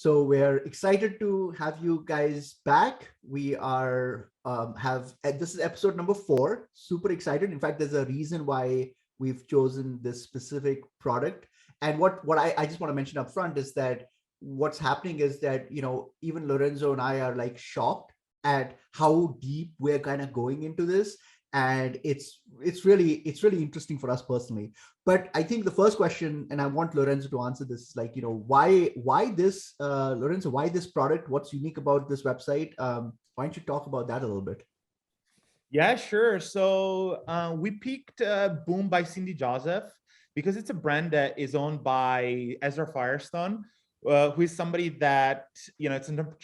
So we're excited to have you guys back. We are this is episode number 4. Super excited. In fact, there's a reason why we've chosen this specific product. And what I just want to mention up front is that what's happening is that, even Lorenzo and I are like shocked at how deep we're kind of going into this. And it's really interesting for us personally. But I think the first question, and I want Lorenzo to answer this, is like, why this, Lorenzo, why this product? What's unique about this website? Why don't you talk about that a little bit? Yeah, sure. So we picked Boom by Cindy Joseph because it's a brand that is owned by Ezra Firestone, who is somebody that,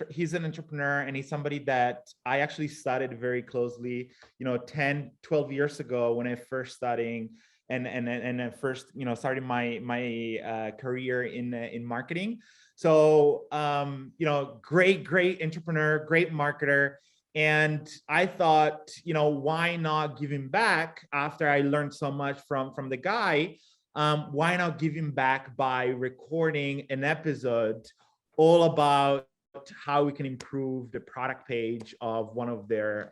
he's an entrepreneur, and he's somebody that I actually studied very closely, 10, 12 years ago when I first studying and first, starting my career in marketing. So, great entrepreneur, great marketer. And I thought, why not give him back after I learned so much from the guy? Why not give him back by recording an episode all about how we can improve the product page of one of their,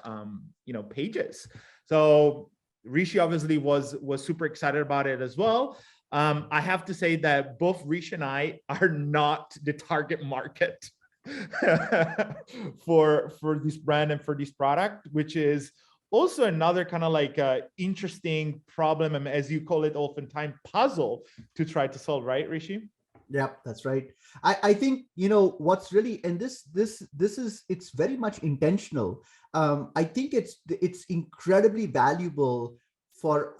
pages. So Rishi obviously was super excited about it as well. I have to say that both Rishi and I are not the target market for this brand and for this product, which is also another kind of like interesting problem, and as you call it oftentimes, puzzle to try to solve, right, Rishi? Yeah, that's right. I think, what's really, and this is, it's very much intentional. I think it's incredibly valuable for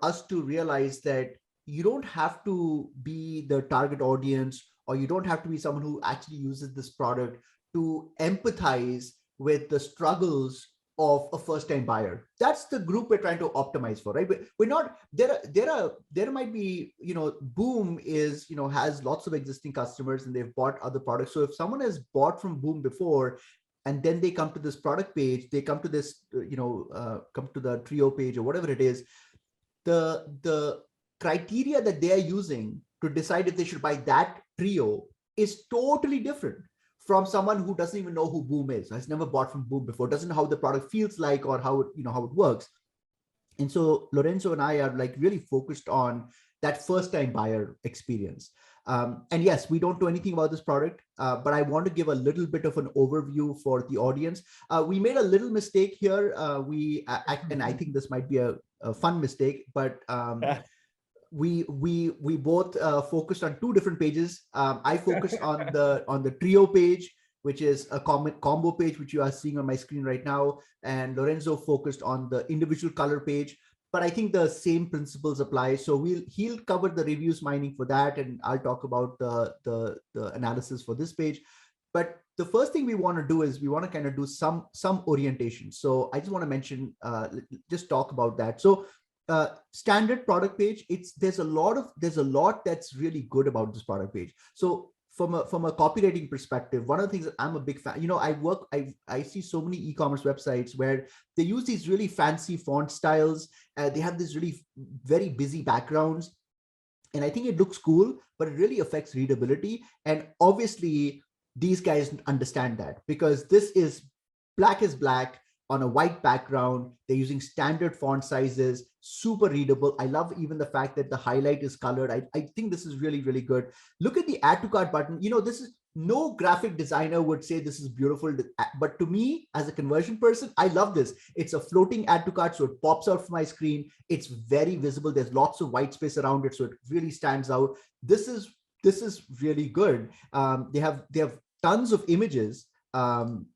us to realize that you don't have to be the target audience, or you don't have to be someone who actually uses this product to empathize with the struggles of a first-time buyer. That's the group we're trying to optimize for, right? But we're not, there might be, Boom is, has lots of existing customers and they've bought other products. So if someone has bought from Boom before, and then they come to this product page, they come to this, come to the trio page or whatever it is, the criteria that they are using to decide if they should buy that trio is totally different from someone who doesn't even know who Boom is, has never bought from Boom before, doesn't know how the product feels like or how it, how it works. And so Lorenzo and I are like really focused on that first-time buyer experience. And yes, we don't know anything about this product, but I want to give a little bit of an overview for the audience. We made a little mistake here. And I think this might be a fun mistake, but we both focused on 2 different pages. I focused on the trio page, which is a combo page, which you are seeing on my screen right now. And Lorenzo focused on the individual color page. But I think the same principles apply. So he'll cover the reviews mining for that, and I'll talk about the analysis for this page. But the first thing we want to do is we want to kind of do some orientation. So I just want to mention, just talk about that. So standard product page, there's a lot that's really good about this product page. So from a copywriting perspective, one of the things that I'm a big fan, I see so many e-commerce websites where they use these really fancy font styles. They have this really very busy backgrounds, and I think it looks cool, but it really affects readability. And obviously these guys understand that, because this is black on a white background. They're using standard font sizes, super readable. I love even the fact that the highlight is colored. I think this is really, really good. Look at the add to cart button. This is, no graphic designer would say this is beautiful, but to me as a conversion person, I love this. It's a floating add to cart, so it pops out from my screen. It's very visible. There's lots of white space around it, so it really stands out. This is really good. They have tons of images.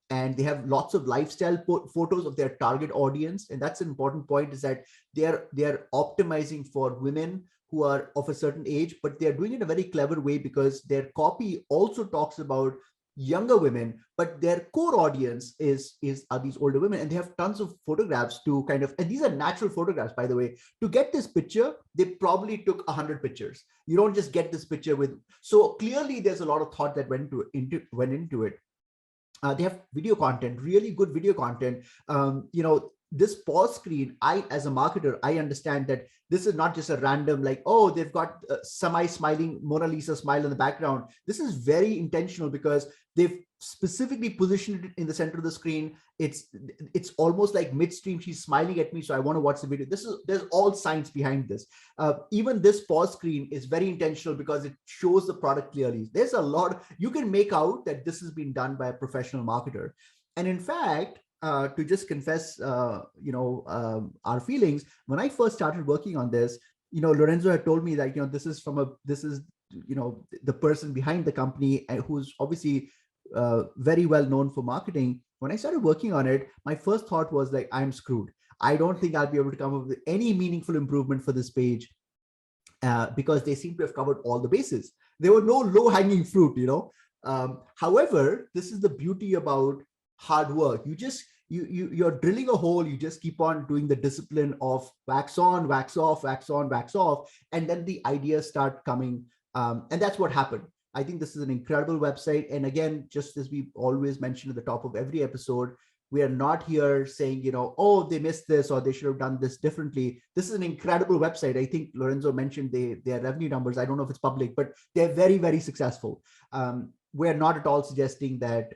And they have lots of lifestyle photos of their target audience. And that's an important point, is that they are optimizing for women who are of a certain age, but they're doing it in a very clever way, because their copy also talks about younger women, but their core audience are these older women. And they have tons of photographs to kind of, and these are natural photographs, by the way. To get this picture, they probably took 100 pictures. You don't just get this picture with, so clearly there's a lot of thought that went into it. They have video content, really good video content. this pause screen, as a marketer, I understand that this is not just a random, like, oh, they've got semi-smiling Mona Lisa smile in the background. This is very intentional because they've specifically positioned it in the center of the screen. It's almost like midstream, she's smiling at me, so I want to watch the video. There's all science behind this. Even this pause screen is very intentional because it shows the product clearly. There's a lot you can make out that this has been done by a professional marketer. And in fact, to just confess, our feelings, when I first started working on this, Lorenzo had told me that, this is the person behind the company, and who's obviously very well known for marketing. When I started working on it, my first thought was like, I'm screwed. I don't think I'll be able to come up with any meaningful improvement for this page, because they seem to have covered all the bases. There were no low-hanging fruit, However, this is the beauty about hard work. You're drilling a hole. You just keep on doing the discipline of wax on, wax off, wax on, wax off, and then the ideas start coming. And that's what happened. I think this is an incredible website. And again, just as we always mention at the top of every episode, we are not here saying, oh, they missed this or they should have done this differently. This is an incredible website. I think Lorenzo mentioned their revenue numbers. I don't know if it's public, but they're very, very successful. We're not at all suggesting that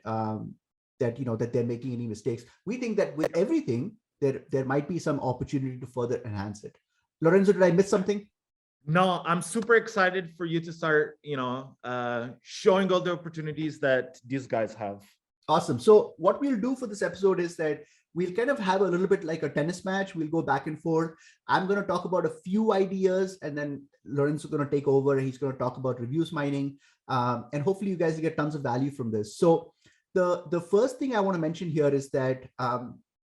that they're making any mistakes. We think that with everything, there might be some opportunity to further enhance it. Lorenzo, did I miss something? No, I'm super excited for you to start, showing all the opportunities that these guys have. Awesome. So what we'll do for this episode is that we'll kind of have a little bit like a tennis match. We'll go back and forth. I'm going to talk about a few ideas, and then Lorenzo is going to take over. He's going to talk about reviews mining. And hopefully you guys get tons of value from this. So the first thing I want to mention here is that,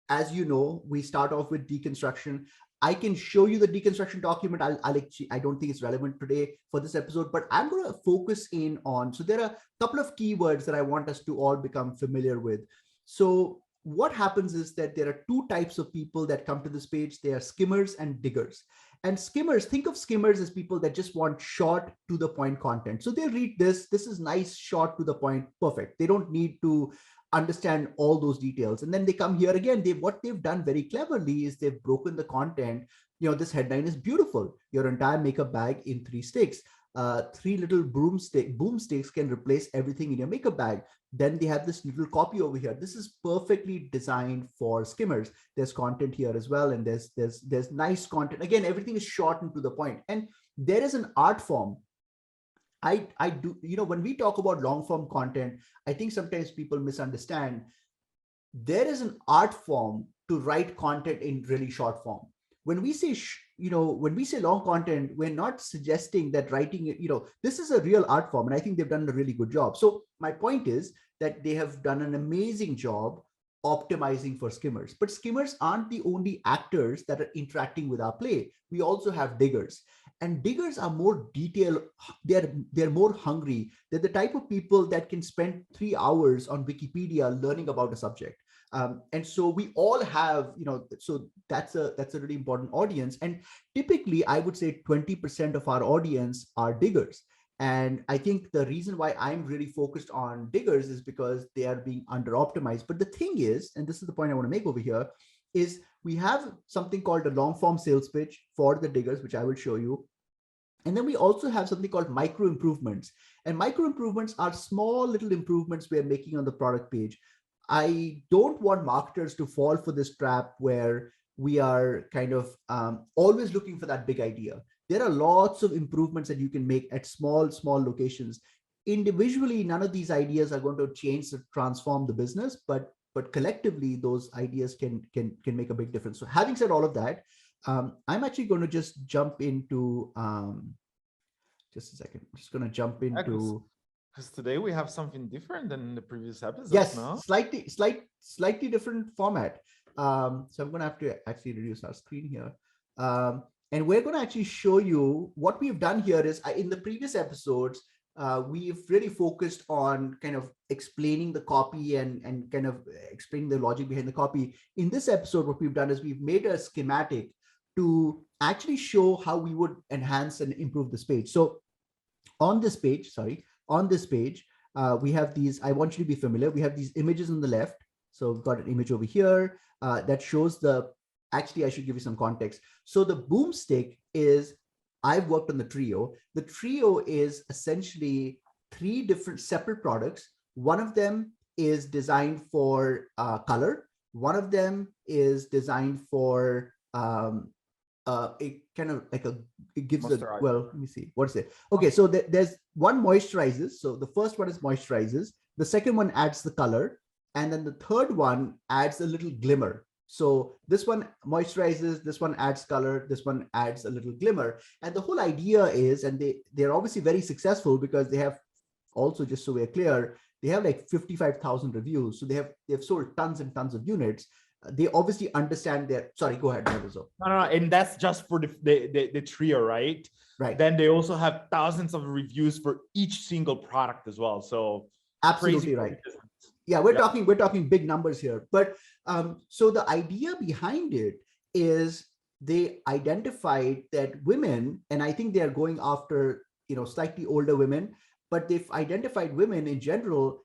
as you know, we start off with deconstruction. I can show you the deconstruction document. I don't think it's relevant today for this episode, but I'm going to focus in on, so there are a couple of keywords that I want us to all become familiar with. So what happens is that there are two types of people that come to this page. They are skimmers and diggers. And skimmers, think of skimmers as people that just want short to the point content. So they read this is nice, short to the point, perfect. They don't need to understand all those details. And then they come here again. What they've done very cleverly is they've broken the content. This headline is beautiful. Your entire makeup bag in 3 sticks. 3 little boomsticks can replace everything in your makeup bag. Then they have this little copy over here. This is perfectly designed for skimmers. There's content here as well, and there's nice content. Again, everything is short and to the point. And there is an art form. I do, when we talk about long form content, I think sometimes people misunderstand. There is an art form to write content in really short form. When we say, when we say long content, we're not suggesting that writing it, this is a real art form. And I think they've done a really good job. So my point is that they have done an amazing job optimizing for skimmers. But skimmers aren't the only actors that are interacting with our play. We also have diggers. And diggers are more detailed. They're more hungry. They're the type of people that can spend 3 hours on Wikipedia learning about a subject. And so we all have, so that's a really important audience. And typically, I would say 20% of our audience are diggers. And I think the reason why I'm really focused on diggers is because they are being under optimized. But the thing is, and this is the point I want to make over here, is we have something called a long form sales pitch for the diggers, which I will show you. And then we also have something called micro improvements. And micro improvements are small little improvements we're making on the product page. I don't want marketers to fall for this trap where we are kind of always looking for that big idea. There are lots of improvements that you can make at small locations. Individually, none of these ideas are going to change or transform the business, but collectively, those ideas can make a big difference. So having said all of that, I'm actually going to just jump into, just a second, I'm just going to jump into. Because today we have something different than the previous episodes. Yes, no? slightly different format. So I'm going to have to actually reduce our screen here. And we're going to actually show you what we've done here is in the previous episodes, we've really focused on kind of explaining the copy and kind of explaining the logic behind the copy. In this episode, what we've done is we've made a schematic to actually show how we would enhance and improve this page. So on this page, we have these, I want you to be familiar. We have these images on the left. So we've got an image over here that shows actually, I should give you some context. So the boomstick is, I've worked on the trio. The trio is essentially 3 different separate products. One of them is designed for color. One of them is designed for it kind of like it gives a, well, let me see, what's it? Okay, so there's one moisturizes. So the first one is moisturizes. The second one adds the color. And then the third one adds a little glimmer. So this one moisturizes, this one adds color, this one adds a little glimmer. And the whole idea is, and they're obviously very successful because they have also, just so we're clear, they have like 55,000 reviews. So they've sold tons and tons of units. They obviously understand their, sorry, go ahead, Lorenzo. No, and that's just for the trio, right? Right. Then they also have thousands of reviews for each single product as well. So absolutely right. Yeah, we're talking big numbers here. But so the idea behind it is they identified that women, and I think they are going after, slightly older women, but they've identified women in general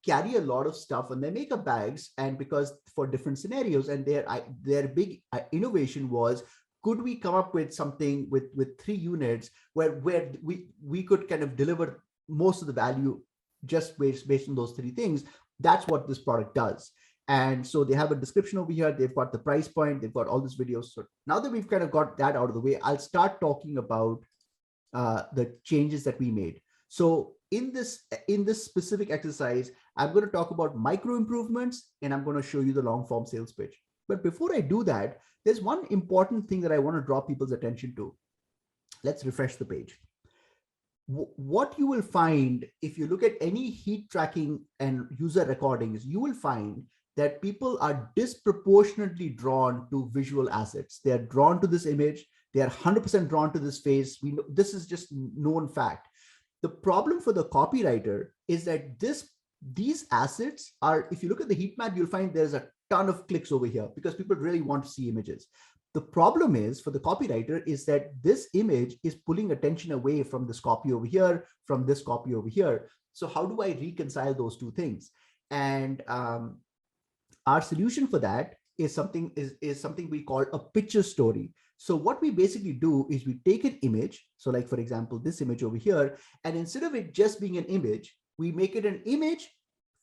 carry a lot of stuff on their makeup bags, and because for different scenarios, and their big innovation was, could we come up with something with 3 units where we could kind of deliver most of the value just based on those 3 things. That's what this product does. And so they have a description over here. They've got the price point. They've got all these videos. So now that we've kind of got that out of the way, I'll start talking about the changes that we made. So in this specific exercise, I'm going to talk about micro improvements, and I'm going to show you the long form sales pitch. But before I do that, there's one important thing that I want to draw people's attention to. Let's refresh the page. What you will find if you look at any heat tracking and user recordings, you will find that people are disproportionately drawn to visual assets. They're drawn to this image. They are 100% drawn to this face. We know this is just known fact. The problem for the copywriter is that these assets are, if you look at the heat map, you'll find there's a ton of clicks over here because people really want to see images. The problem is for the copywriter is that this image is pulling attention away from this copy over here, from this copy over here. So how do I reconcile those 2 things? And our solution for that is something we call a picture story. So what we basically do is we take an image. So like, for example, this image over here, and instead of it just being an image, we make it an image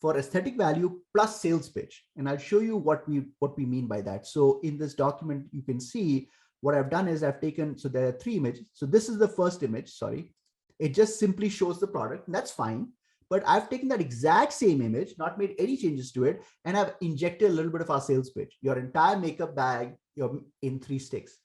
for aesthetic value plus sales pitch. And I'll show you what we mean by that. So in this document, you can see what I've done is I've taken, so there are 3 images. So this is the first image, sorry. It just simply shows the product, and that's fine. But I've taken that exact same image, not made any changes to it, and I've injected a little bit of our sales pitch. Your entire makeup bag, you're in 3 sticks.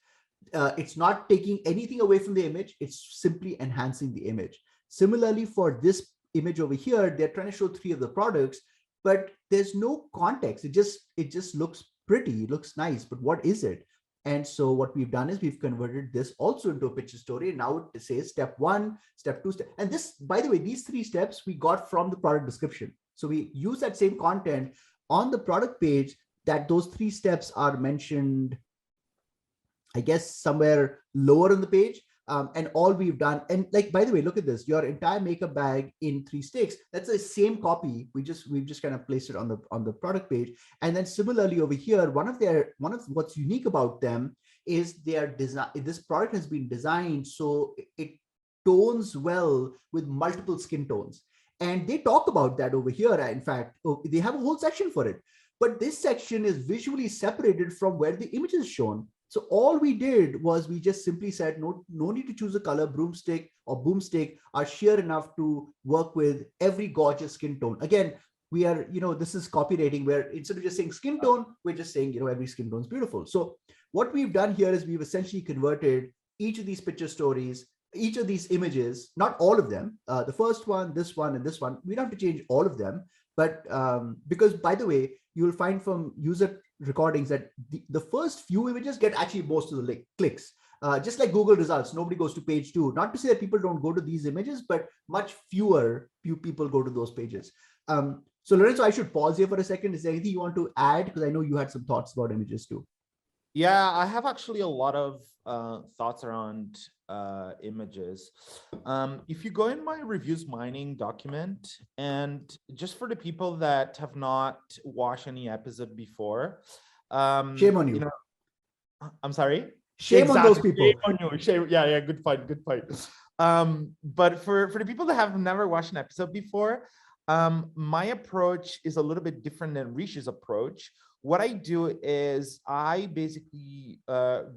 It's not taking anything away from the image. It's simply enhancing the image. Similarly, for this image over here, they're trying to show 3 of the products, but there's no context. It just looks pretty. It looks nice, but what is it? And so what we've done is we've converted this also into a picture story. Now it says step 1, step 2, and this, by the way, these 3 steps we got from the product description. So we use that same content on the product page, that those 3 steps are mentioned, I guess, somewhere lower on the page. And all we've done, and like, by the way, look at this, your entire makeup bag in 3 sticks, that's the same copy. We've just kind of placed it on the product page. And then similarly over here, one of what's unique about them is their design. This product has been designed so it tones well with multiple skin tones. And they talk about that over here. In fact, they have a whole section for it, but this section is visually separated from where the image is shown. So all we did was we just simply said, no need to choose a color. Broomstick or boomstick are sheer enough to work with every gorgeous skin tone. Again, we are, this is copywriting where instead of just saying skin tone, we're just saying, every skin tone is beautiful. So what we've done here is we've essentially converted each of these picture stories, each of these images, not all of them, the first one, this one, and this one, we don't have to change all of them. But because, by the way, you will find from user recordings that the first few images get actually most of the clicks. Just like Google results, nobody goes to page 2. Not to say that people don't go to these images, but much fewer people go to those pages. So Lorenzo, I should pause here for a second. Is there anything you want to add? Because I know you had some thoughts about images too. Yeah, I have actually a lot of thoughts around images. If you go in my reviews mining document, and just for the people that have not watched any episode before, Shame on you you. know, I'm sorry. Shame on those Exactly. Shame people. on you. Shame. Yeah, yeah. Good point. Good point. But for the people that have never watched an episode before, my approach is a little bit different than Rishi's approach. What I do is I basically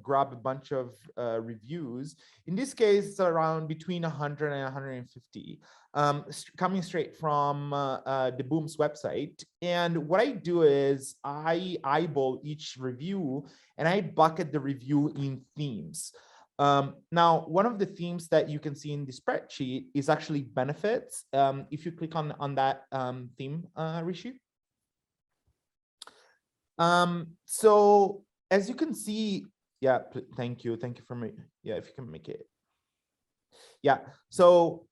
grab a bunch of reviews. In this case, it's around between 100 and 150, coming straight from the Boom's website. And what I do is I eyeball each review and I bucket the review in themes. Now, one of the themes that you can see in the spreadsheet is actually benefits. If you click on that theme, Rishi. So as you can see, yeah, thank you for me. Yeah, if you can make it. Yeah, so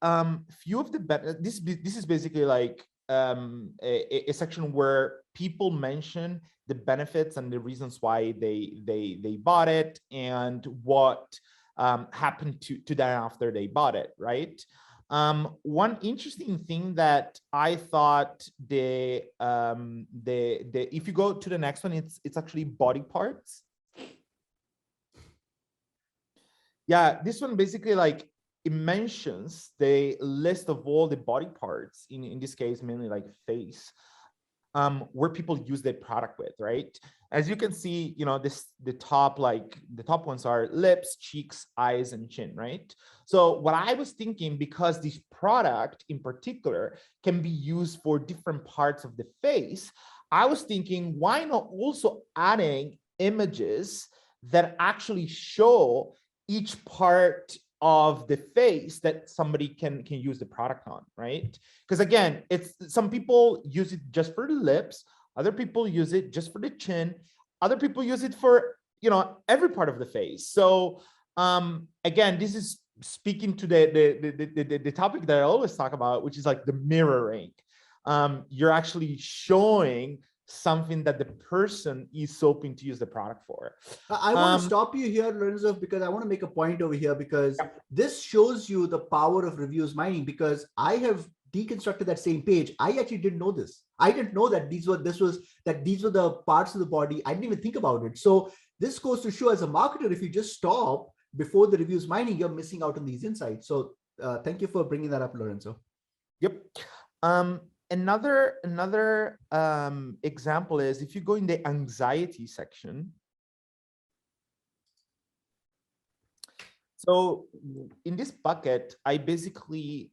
few of the this is basically like a section where people mention the benefits and the reasons why they bought it and what happened to them after they bought it, right? One interesting thing that I thought the if you go to the next one, it's actually body parts. Yeah, this one basically like it mentions the list of all the body parts, in this case mainly like face, where people use their product with, right? As you can see, you know, the top ones are lips, cheeks, eyes, and chin, right? So what I was thinking, because this product in particular can be used for different parts of the face, I was thinking, why not also adding images that actually show each part of the face that somebody can use the product on, right? Because again, it's some people use it just for the lips, other people use it just for the chin, other people use it for, you know, every part of the face. So again, this is speaking to the topic that I always talk about, which is like the mirroring. You're actually showing something that the person is hoping to use the product for. I want to stop you here, Lorenzo, because I want to make a point over here, because Yeah. this shows you the power of reviews mining, because I have deconstructed that same page. I actually didn't know this. I didn't know that these were the parts of the body. I didn't even think about it. So this goes to show, as a marketer, if you just stop before the reviews mining, you're missing out on these insights. So thank you for bringing that up, Lorenzo. Yep. Another example is if you go in the anxiety section. So in this bucket, I basically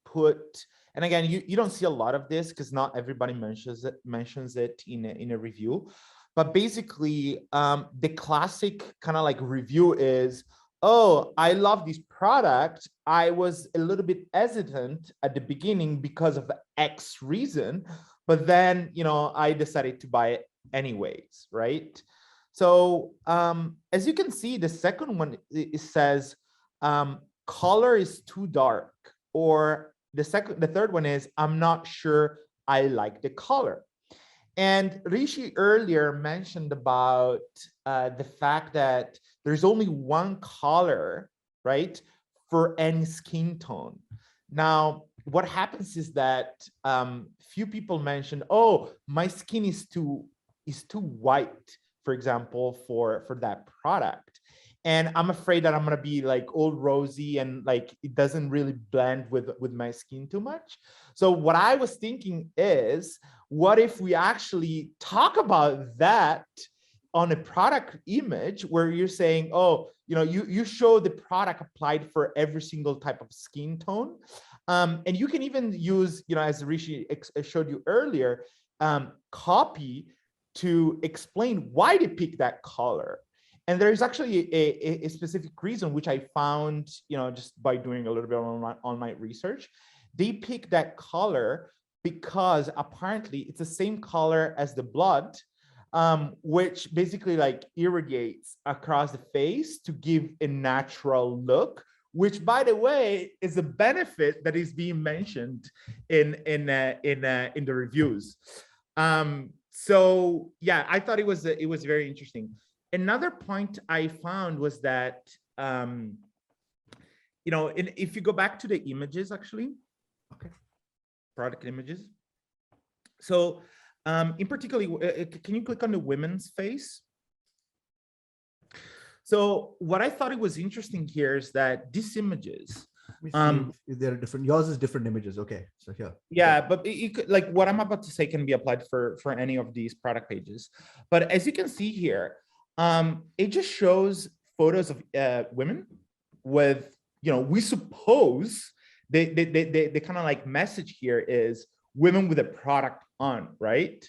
put, and again, you don't see a lot of this because not everybody mentions it in a review, but basically the classic kind of like review is, oh, I love this product. I was a little bit hesitant at the beginning because of X reason, but then, you know, I decided to buy it anyways, right? So as you can see, the second one, it says color is too dark, or the third one is I'm not sure I like the color. And Rishi earlier mentioned about the fact that there's only one color, right, for any skin tone. Now, what happens is that few people mention, oh, my skin is too white, for example, for that product. And I'm afraid that I'm gonna be like all rosy and like it doesn't really blend with my skin too much. So what I was thinking is, what if we actually talk about that on a product image where you're saying, oh, you know, you show the product applied for every single type of skin tone. And you can even use, you know, as Rishi showed you earlier, copy to explain why they pick that color. And there's actually a specific reason, which I found, you know, just by doing a little bit on my research. They pick that color because apparently it's the same color as the blood, which basically like irradiates across the face to give a natural look, which, by the way, is a benefit that is being mentioned in the reviews. So yeah, I thought it was very interesting. another point I found was that, if you go back to the images, actually, Okay. product images. So in particular, can you click on the women's face? So what I thought it was interesting here is that these images, Let me see if there are different, yours is different images. Okay, so here. yeah, but it could, like what I'm about to say can be applied for any of these product pages. But as you can see here, it just shows photos of women with, we suppose the kind of like message here is women with a product on, right?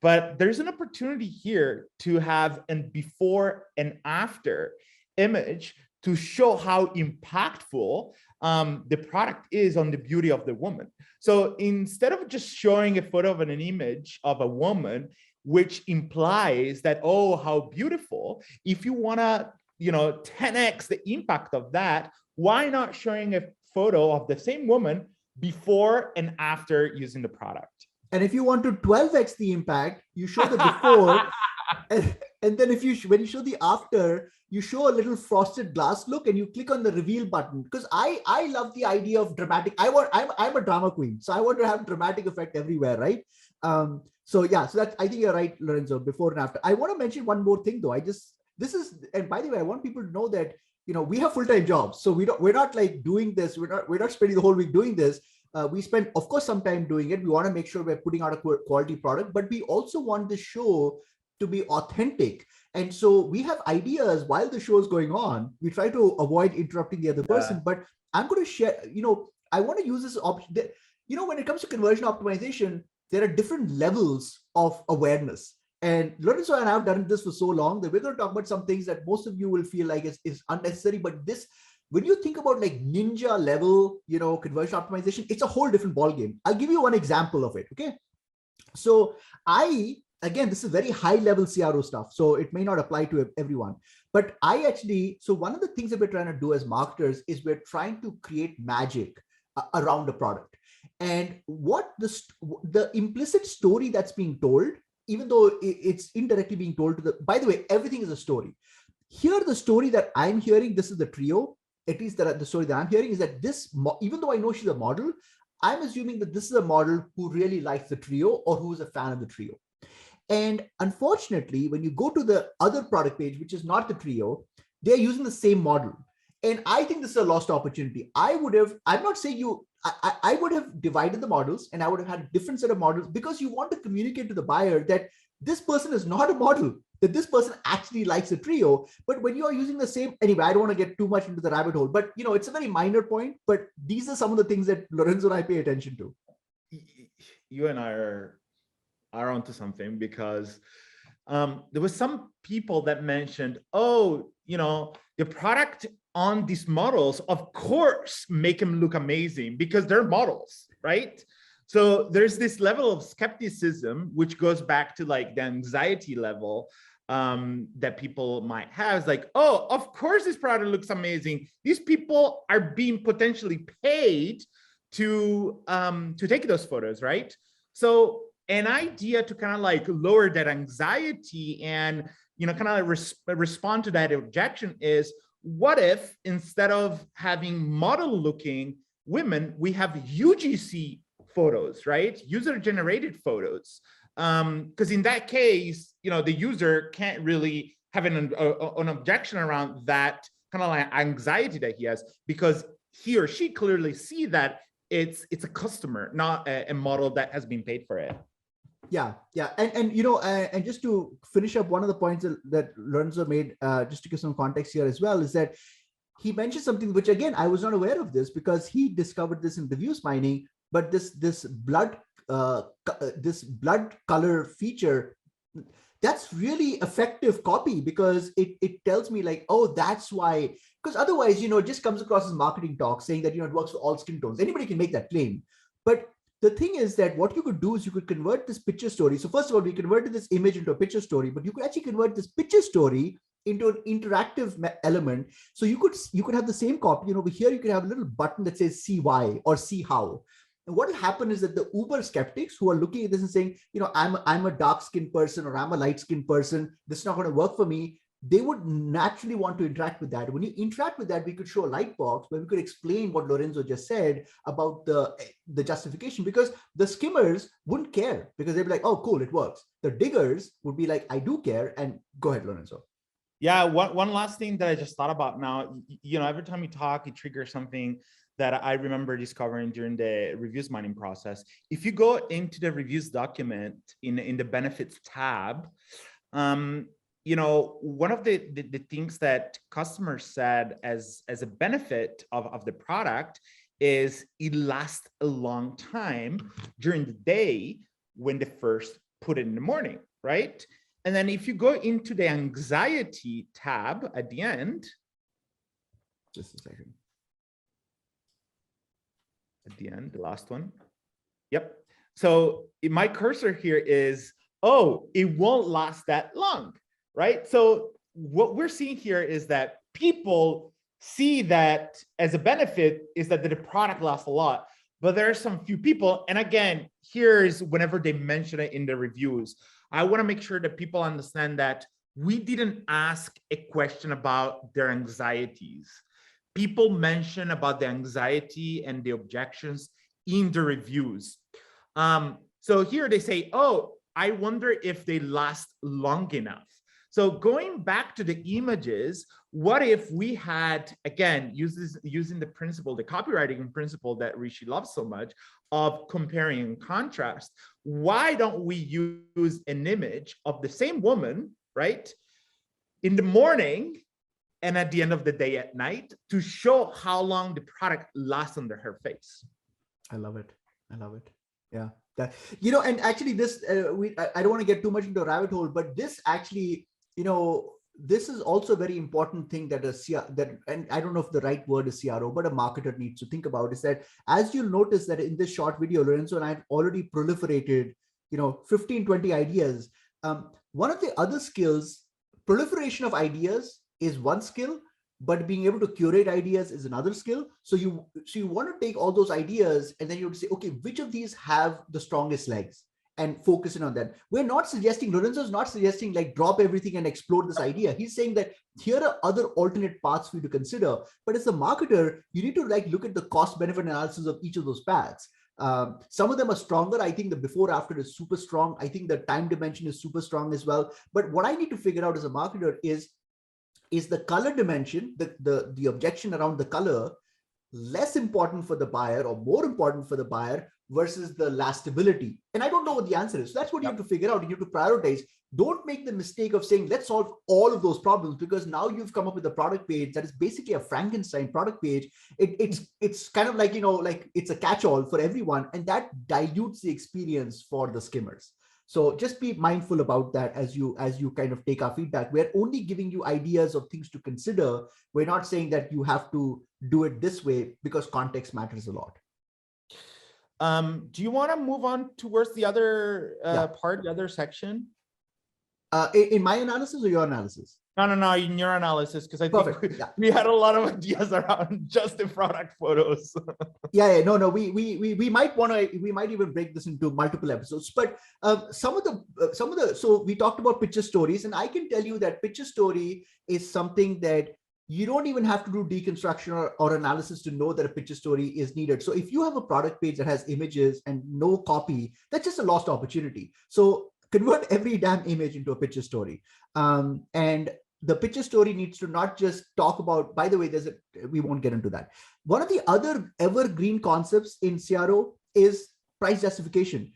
But there's an opportunity here to have a before and after image to show how impactful the product is on the beauty of the woman. So instead of just showing a photo of an image of a woman, which implies that, oh, how beautiful, if you want to, 10x the impact of that, why not showing a photo of the same woman before and after using the product? And if you want to 12x the impact, you show the before, and then when you show the after, you show a little frosted glass look, and you click on the reveal button. Because I love the idea of dramatic. I'm a drama queen, so I want to have dramatic effect everywhere, right? So yeah, so I think you're right, Lorenzo. Before and after. I want to mention one more thing though. And by the way, I want people to know that we have full-time jobs, so we're not like doing this. We're not spending the whole week doing this. We spend, of course, some time doing it. We want to make sure we're putting out a quality product, but we also want the show to be authentic. And so we have ideas while the show is going on. We try to avoid interrupting the other person, but I'm going to share, I want to use this option. When it comes to conversion optimization, there are different levels of awareness. And Lorenzo and I have done this for so long that we're going to talk about some things that most of you will feel like is unnecessary, but this, when you think about like ninja level, conversion optimization, it's a whole different ballgame. I'll give you one example of it. Okay. So again, this is very high level CRO stuff, so it may not apply to everyone, but so one of the things that we're trying to do as marketers is we're trying to create magic around a product. And what the implicit story that's being told, even though it's indirectly being told by the way, everything is a story. Here, the story that I'm hearing, this is the trio, at least the story that I'm hearing is that even though I know she's a model, I'm assuming that this is a model who really likes the trio or who is a fan of the trio. And unfortunately, when you go to the other product page, which is not the trio, they're using the same model. And I think this is a lost opportunity. I'm not saying I would have divided the models and I would have had a different set of models, because you want to communicate to the buyer that this person is not a model, that this person actually likes a trio. But when you are using the same, anyway, I don't want to get too much into the rabbit hole, but it's a very minor point, but these are some of the things that Lorenzo and I pay attention to. You and I are onto something, because there was some people that mentioned, the product on these models, of course, make them look amazing because they're models, right? So there's this level of skepticism, which goes back to like the anxiety level that people might have. It's like, oh, of course this product looks amazing. These people are being potentially paid to take those photos, right? So an idea to kind of like lower that anxiety and kind of respond to that objection is, what if instead of having model looking women, we have UGC photos, right? User generated photos. Because in that case, the user can't really have an objection around that kind of like anxiety that he has, because he or she clearly see that it's a customer, not a model that has been paid for it. Yeah. And just to finish up, one of the points that Lorenzo made, just to give some context here as well, is that he mentioned something which, again, I was not aware of this, because he discovered this in reviews mining. But this blood color feature, that's really effective copy, because it tells me like, oh, that's why. Because otherwise, it just comes across as marketing talk saying that it works for all skin tones. Anybody can make that claim, but the thing is that what you could do is you could convert this picture story. So first of all, we converted this image into a picture story, but you could actually convert this picture story into an interactive element. So you could have the same copy. Over here, you could have a little button that says see why or see how. And what will happen is that the uber skeptics who are looking at this and saying, I'm a dark skinned person or I'm a light skinned person, this is not going to work for me. they would naturally want to interact with that. When you interact with that, we could show a light box where we could explain what Lorenzo just said about the justification, because the skimmers wouldn't care, because they'd be like, oh, cool, it works. The diggers would be like, I do care. And go ahead, Lorenzo. Yeah, one last thing that I just thought about now, every time you talk, you trigger something that I remember discovering during the reviews mining process. If you go into the reviews document in the benefits tab, one of the things that customers said as a benefit of the product is it lasts a long time during the day when they first put it in the morning, right? And then if you go into the anxiety tab at the end, just a second. At the end, the last one. Yep. So my cursor here is, oh, it won't last that long, right? So what we're seeing here is that people see that as a benefit is that the product lasts a lot, but there are some few people. And again, here's whenever they mention it in the reviews, I want to make sure that people understand that we didn't ask a question about their anxieties. People mention about the anxiety and the objections in the reviews. So here they say, oh, I wonder if they last long enough. So going back to the images, what if we had, again, using the principle, the copywriting principle that Rishi loves so much of comparing and contrast, why don't we use an image of the same woman, right, in the morning and at the end of the day at night to show how long the product lasts under her face? I love it. I love it. Yeah. And actually this, I don't want to get too much into a rabbit hole, but this actually, this is also a very important thing that and I don't know if the right word is CRO, but a marketer needs to think about, is that as you'll notice that in this short video, Lorenzo and I have already proliferated, 15, 20 ideas. One of the other skills, proliferation of ideas is one skill, but being able to curate ideas is another skill. So you want to take all those ideas and then you would say, okay, which of these have the strongest legs? And focus in on that. Lorenzo's not suggesting like drop everything and explode this idea. He's saying that here are other alternate paths for you to consider. But as a marketer, you need to like look at the cost benefit analysis of each of those paths. Some of them are stronger. I think the before after is super strong. I think the time dimension is super strong as well. But what I need to figure out as a marketer is the color dimension, the objection around the color, less important for the buyer or more important for the buyer versus the lastability? And I don't know what the answer is. So that's what you have to figure out. You have to prioritize. Don't make the mistake of saying, let's solve all of those problems, because now you've come up with a product page that is basically a Frankenstein product page. It's kind of like, like it's a catch-all for everyone, and that dilutes the experience for the skimmers. So just be mindful about that as you kind of take our feedback. We're only giving you ideas of things to consider. We're not saying that you have to do it this way, because context matters a lot. Do you want to move on towards the other part, the other section? In my analysis or your analysis? No, in your analysis, because I think we had a lot of ideas around just the product photos. No, we might even break this into multiple episodes. But so we talked about picture stories, and I can tell you that picture story is something that you don't even have to do deconstruction or analysis to know that a picture story is needed. So if you have a product page that has images and no copy, that's just a lost opportunity. So convert every damn image into a picture story. And the picture story needs to not just talk about, by the way, we won't get into that. One of the other evergreen concepts in CRO is price justification.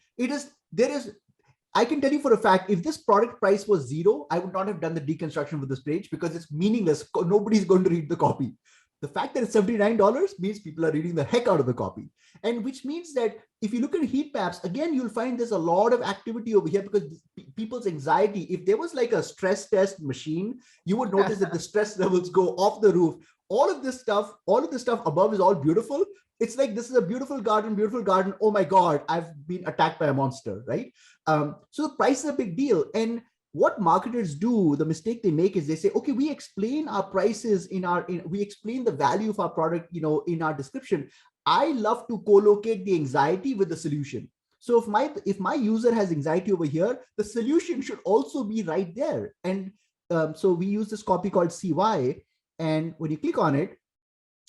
I can tell you for a fact, if this product price was $0, I would not have done the deconstruction with this page, because it's meaningless. Nobody's going to read the copy. The fact that it's $79 means people are reading the heck out of the copy. And which means that if you look at heat maps, again, you'll find there's a lot of activity over here, because people's anxiety, if there was like a stress test machine, you would notice that the stress levels go off the roof. All of this stuff above is all beautiful. It's like, this is a beautiful garden. Oh my God, I've been attacked by a monster, right? So the price is a big deal. And what marketers do, the mistake they make is they say, okay, we explain our prices we explain the value of our product, in our description. I love to co-locate the anxiety with the solution. So if my user has anxiety over here, the solution should also be right there. And so we use this copy called CY, and when you click on it,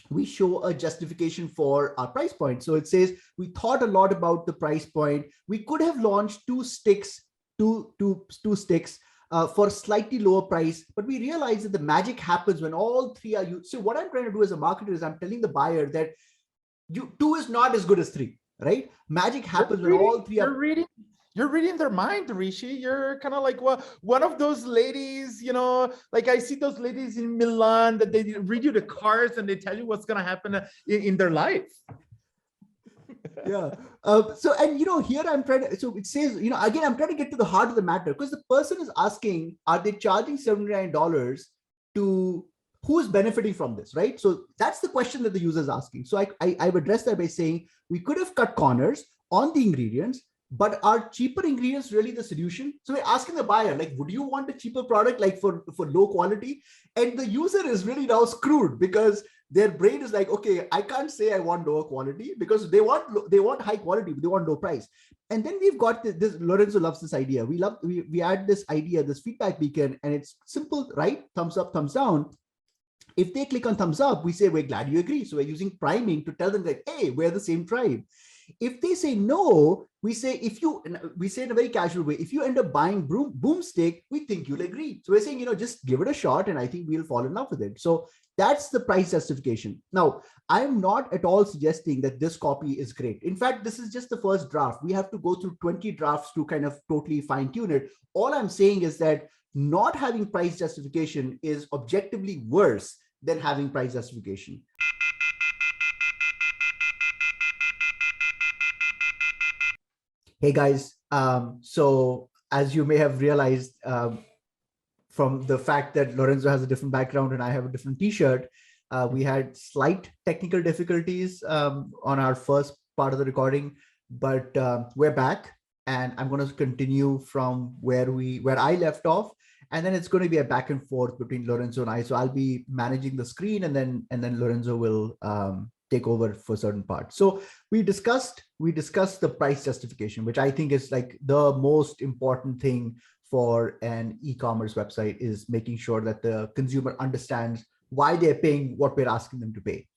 we show a justification for our price point. So it says, we thought a lot about the price point. We could have launched two sticks for slightly lower price, but we realized that the magic happens when all three are used. So what I'm trying to do as a marketer is I'm telling the buyer that two is not as good as three, right? Magic happens when all three are. You're reading their mind, Rishi. You're kind of like, well, one of those ladies, you know, like I see those ladies in Milan that they read you the cards and they tell you what's going to happen in their life. Yeah. So, and, here I'm trying to, so it says, again, I'm trying to get to the heart of the matter, because the person is asking, are they charging $79 to who's benefiting from this, right? So that's the question that the user is asking. So I've addressed that by saying, we could have cut corners on the ingredients, but are cheaper ingredients really the solution? So we're asking the buyer, like, would you want a cheaper product, like for low quality? And the user is really now screwed, because their brain is like, okay, I can't say I want lower quality, because they want high quality, but they want low price. And then we've got this, Lorenzo loves this idea. We add this idea, this feedback beacon, and it's simple, right? Thumbs up, thumbs down. If they click on thumbs up, we say, we're glad you agree. So we're using priming to tell them that, hey, we're the same tribe. If they say no, we say in a very casual way, if you end up buying Boomstick, we think you'll agree. So we're saying, just give it a shot, and I think we'll fall in love with it. So that's the price justification. Now, I'm not at all suggesting that this copy is great. In fact, this is just the first draft. We have to go through 20 drafts to kind of totally fine tune it. All I'm saying is that not having price justification is objectively worse than having price justification. Hey guys, so as you may have realized from the fact that Lorenzo has a different background and I have a different t-shirt, we had slight technical difficulties on our first part of the recording, but we're back, and I'm going to continue from where I left off, and then it's going to be a back and forth between Lorenzo and I. So I'll be managing the screen, and then Lorenzo will take over for certain parts. So we discussed the price justification, which I think is like the most important thing for an e-commerce website, is making sure that the consumer understands why they're paying what we're asking them to pay.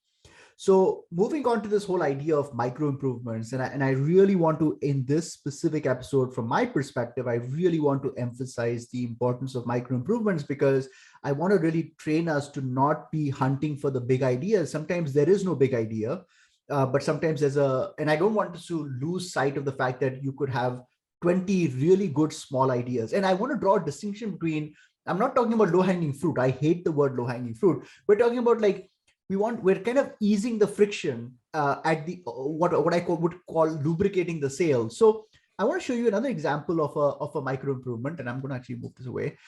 So moving on to this whole idea of micro improvements, and I really want to, in this specific episode, from my perspective, I really want to emphasize the importance of micro improvements, because I want to really train us to not be hunting for the big ideas. Sometimes there is no big idea, but sometimes and I don't want us to lose sight of the fact that you could have 20 really good small ideas. And I want to draw a distinction between, I'm not talking about low-hanging fruit. I hate the word low-hanging fruit. We're talking about, like, we're kind of easing the friction at the what I would call lubricating the sale. So I want to show you another example of a micro improvement, and I'm going to actually move this away.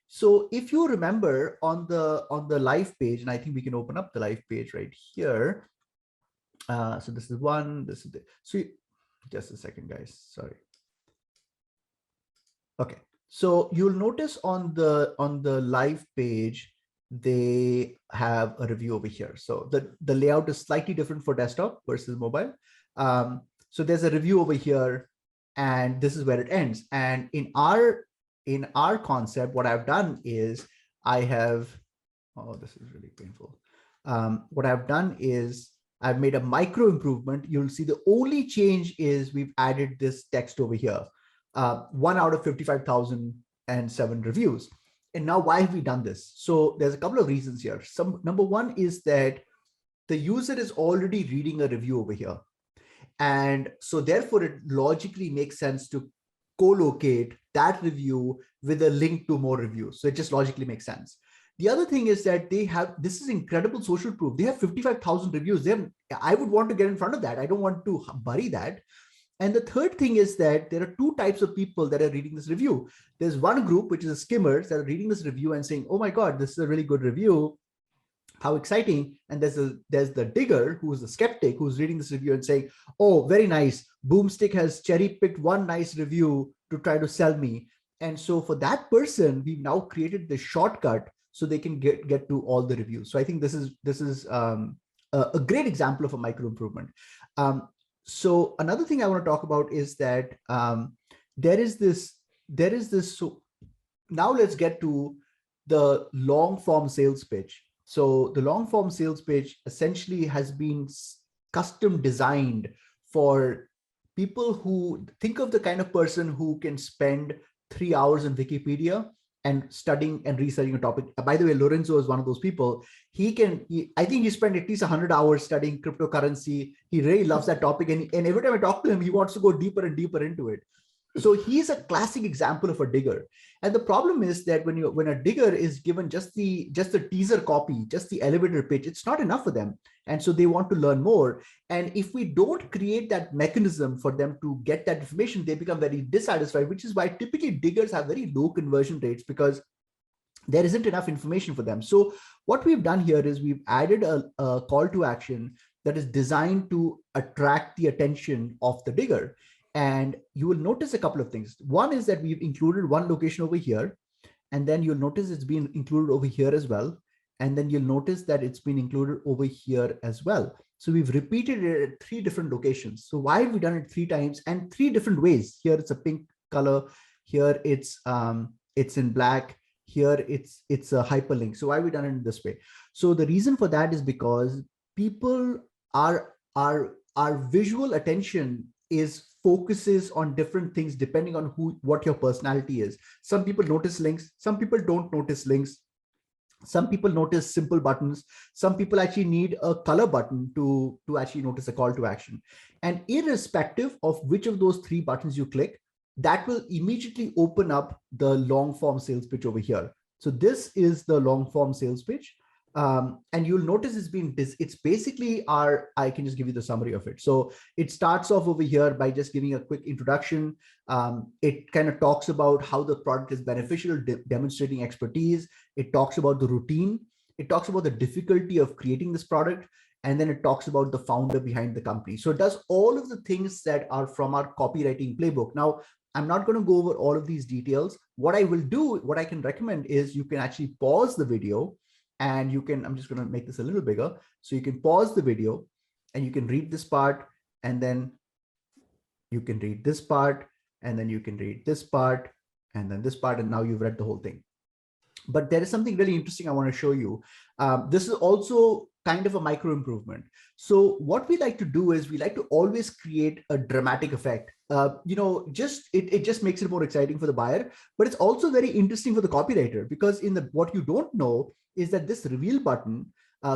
So if you remember on the live page, and I think we can open up the live page right here. So this is one. This is so just a second, guys. Sorry. Okay. So you'll notice on the live page, they have a review over here. So the layout is slightly different for desktop versus mobile. So there's a review over here, and this is where it ends. And in our concept, what I've done is this is really painful. What I've done is I've made a micro improvement. You'll see the only change is we've added this text over here. 1 out of 55,007 reviews. And now, why have we done this? So there's a couple of reasons here. Number one is that the user is already reading a review over here. And so therefore, it logically makes sense to co-locate that review with a link to more reviews. So it just logically makes sense. The other thing is that this is incredible social proof. They have 55,000 reviews. I would want to get in front of that. I don't want to bury that. And the third thing is that there are two types of people that are reading this review. There's one group, which is the skimmers, that are reading this review and saying, oh my God, this is a really good review. How exciting. And there's the digger, who is the skeptic, who's reading this review and saying, oh, very nice. Boomstick has cherry picked one nice review to try to sell me. And so for that person, we've now created the shortcut so they can get to all the reviews. So I think this is a great example of a micro improvement. So another thing I want to talk about is that there is this. So now let's get to the long form sales pitch. So the long form sales pitch essentially has been custom designed for people who think of the kind of person who can spend 3 hours in Wikipedia and studying and researching a topic. By the way, Lorenzo is one of those people. I think he spent at least 100 hours studying cryptocurrency. He really loves that topic. And every time I talk to him, he wants to go deeper and deeper into it. So he's a classic example of a digger. And the problem is that when a digger is given just the teaser copy, just the elevator pitch, it's not enough for them. And so they want to learn more. And if we don't create that mechanism for them to get that information, they become very dissatisfied, which is why typically diggers have very low conversion rates, because there isn't enough information for them. So what we've done here is we've added a call to action that is designed to attract the attention of the digger. And you will notice a couple of things. One is that we've included one location over here, and then you'll notice it's been included over here as well. And then you'll notice that it's been included over here as well. So we've repeated it at 3 different locations. So why have we done it 3 times and 3 different ways? Here it's a pink color. Here it's in black. Here it's a hyperlink. So why have we done it in this way? So the reason for that is because people our visual attention focuses on different things depending on what your personality is. Some people notice links, some people don't notice links. Some people notice simple buttons. Some people actually need a color button to actually notice a call to action. And irrespective of which of those 3 buttons you click, that will immediately open up the long form sales pitch over here. So this is the long form sales pitch. And you'll notice it's basically I can just give you the summary of it. So it starts off over here by just giving a quick introduction. It kind of talks about how the product is beneficial, demonstrating expertise. It talks about the routine. It talks about the difficulty of creating this product. And then it talks about the founder behind the company. So it does all of the things that are from our copywriting playbook. Now, I'm not going to go over all of these details. What I can recommend is you can actually pause the video. And I'm just going to make this a little bigger. So you can pause the video and you can read this part, and then you can read this part, and then you can read this part, and then this part, and now you've read the whole thing. But there is something really interesting I want to show you. This is also kind of a micro improvement. So what we like to do is we like to always create a dramatic effect. It just makes it more exciting for the buyer, but it's also very interesting for the copywriter, because what you don't know is that this reveal button,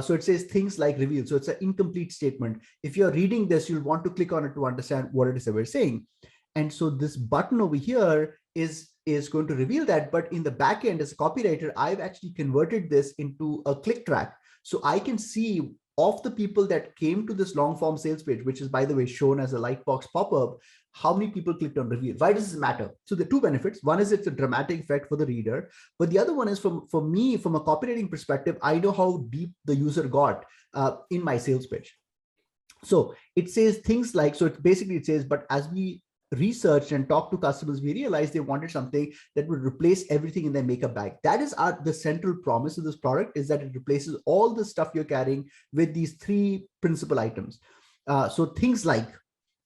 so it says things like reveal. So it's an incomplete statement. If you're reading this, you'll want to click on it to understand what it is that we're saying. And so this button over here is going to reveal that. But in the back end, as a copywriter, I've actually converted this into a click track. So I can see of the people that came to this long form sales page, which is, by the way, shown as a lightbox pop-up, how many people clicked on reveal. Why does this matter? So the 2 benefits. One is it's a dramatic effect for the reader, but the other one is for me, from a copywriting perspective, I know how deep the user got in my sales pitch. So it says things like, so it says, but as we researched and talked to customers, we realized they wanted something that would replace everything in their makeup bag. That is the central promise of this product, is that it replaces all the stuff you're carrying with these 3 principal items. So things like,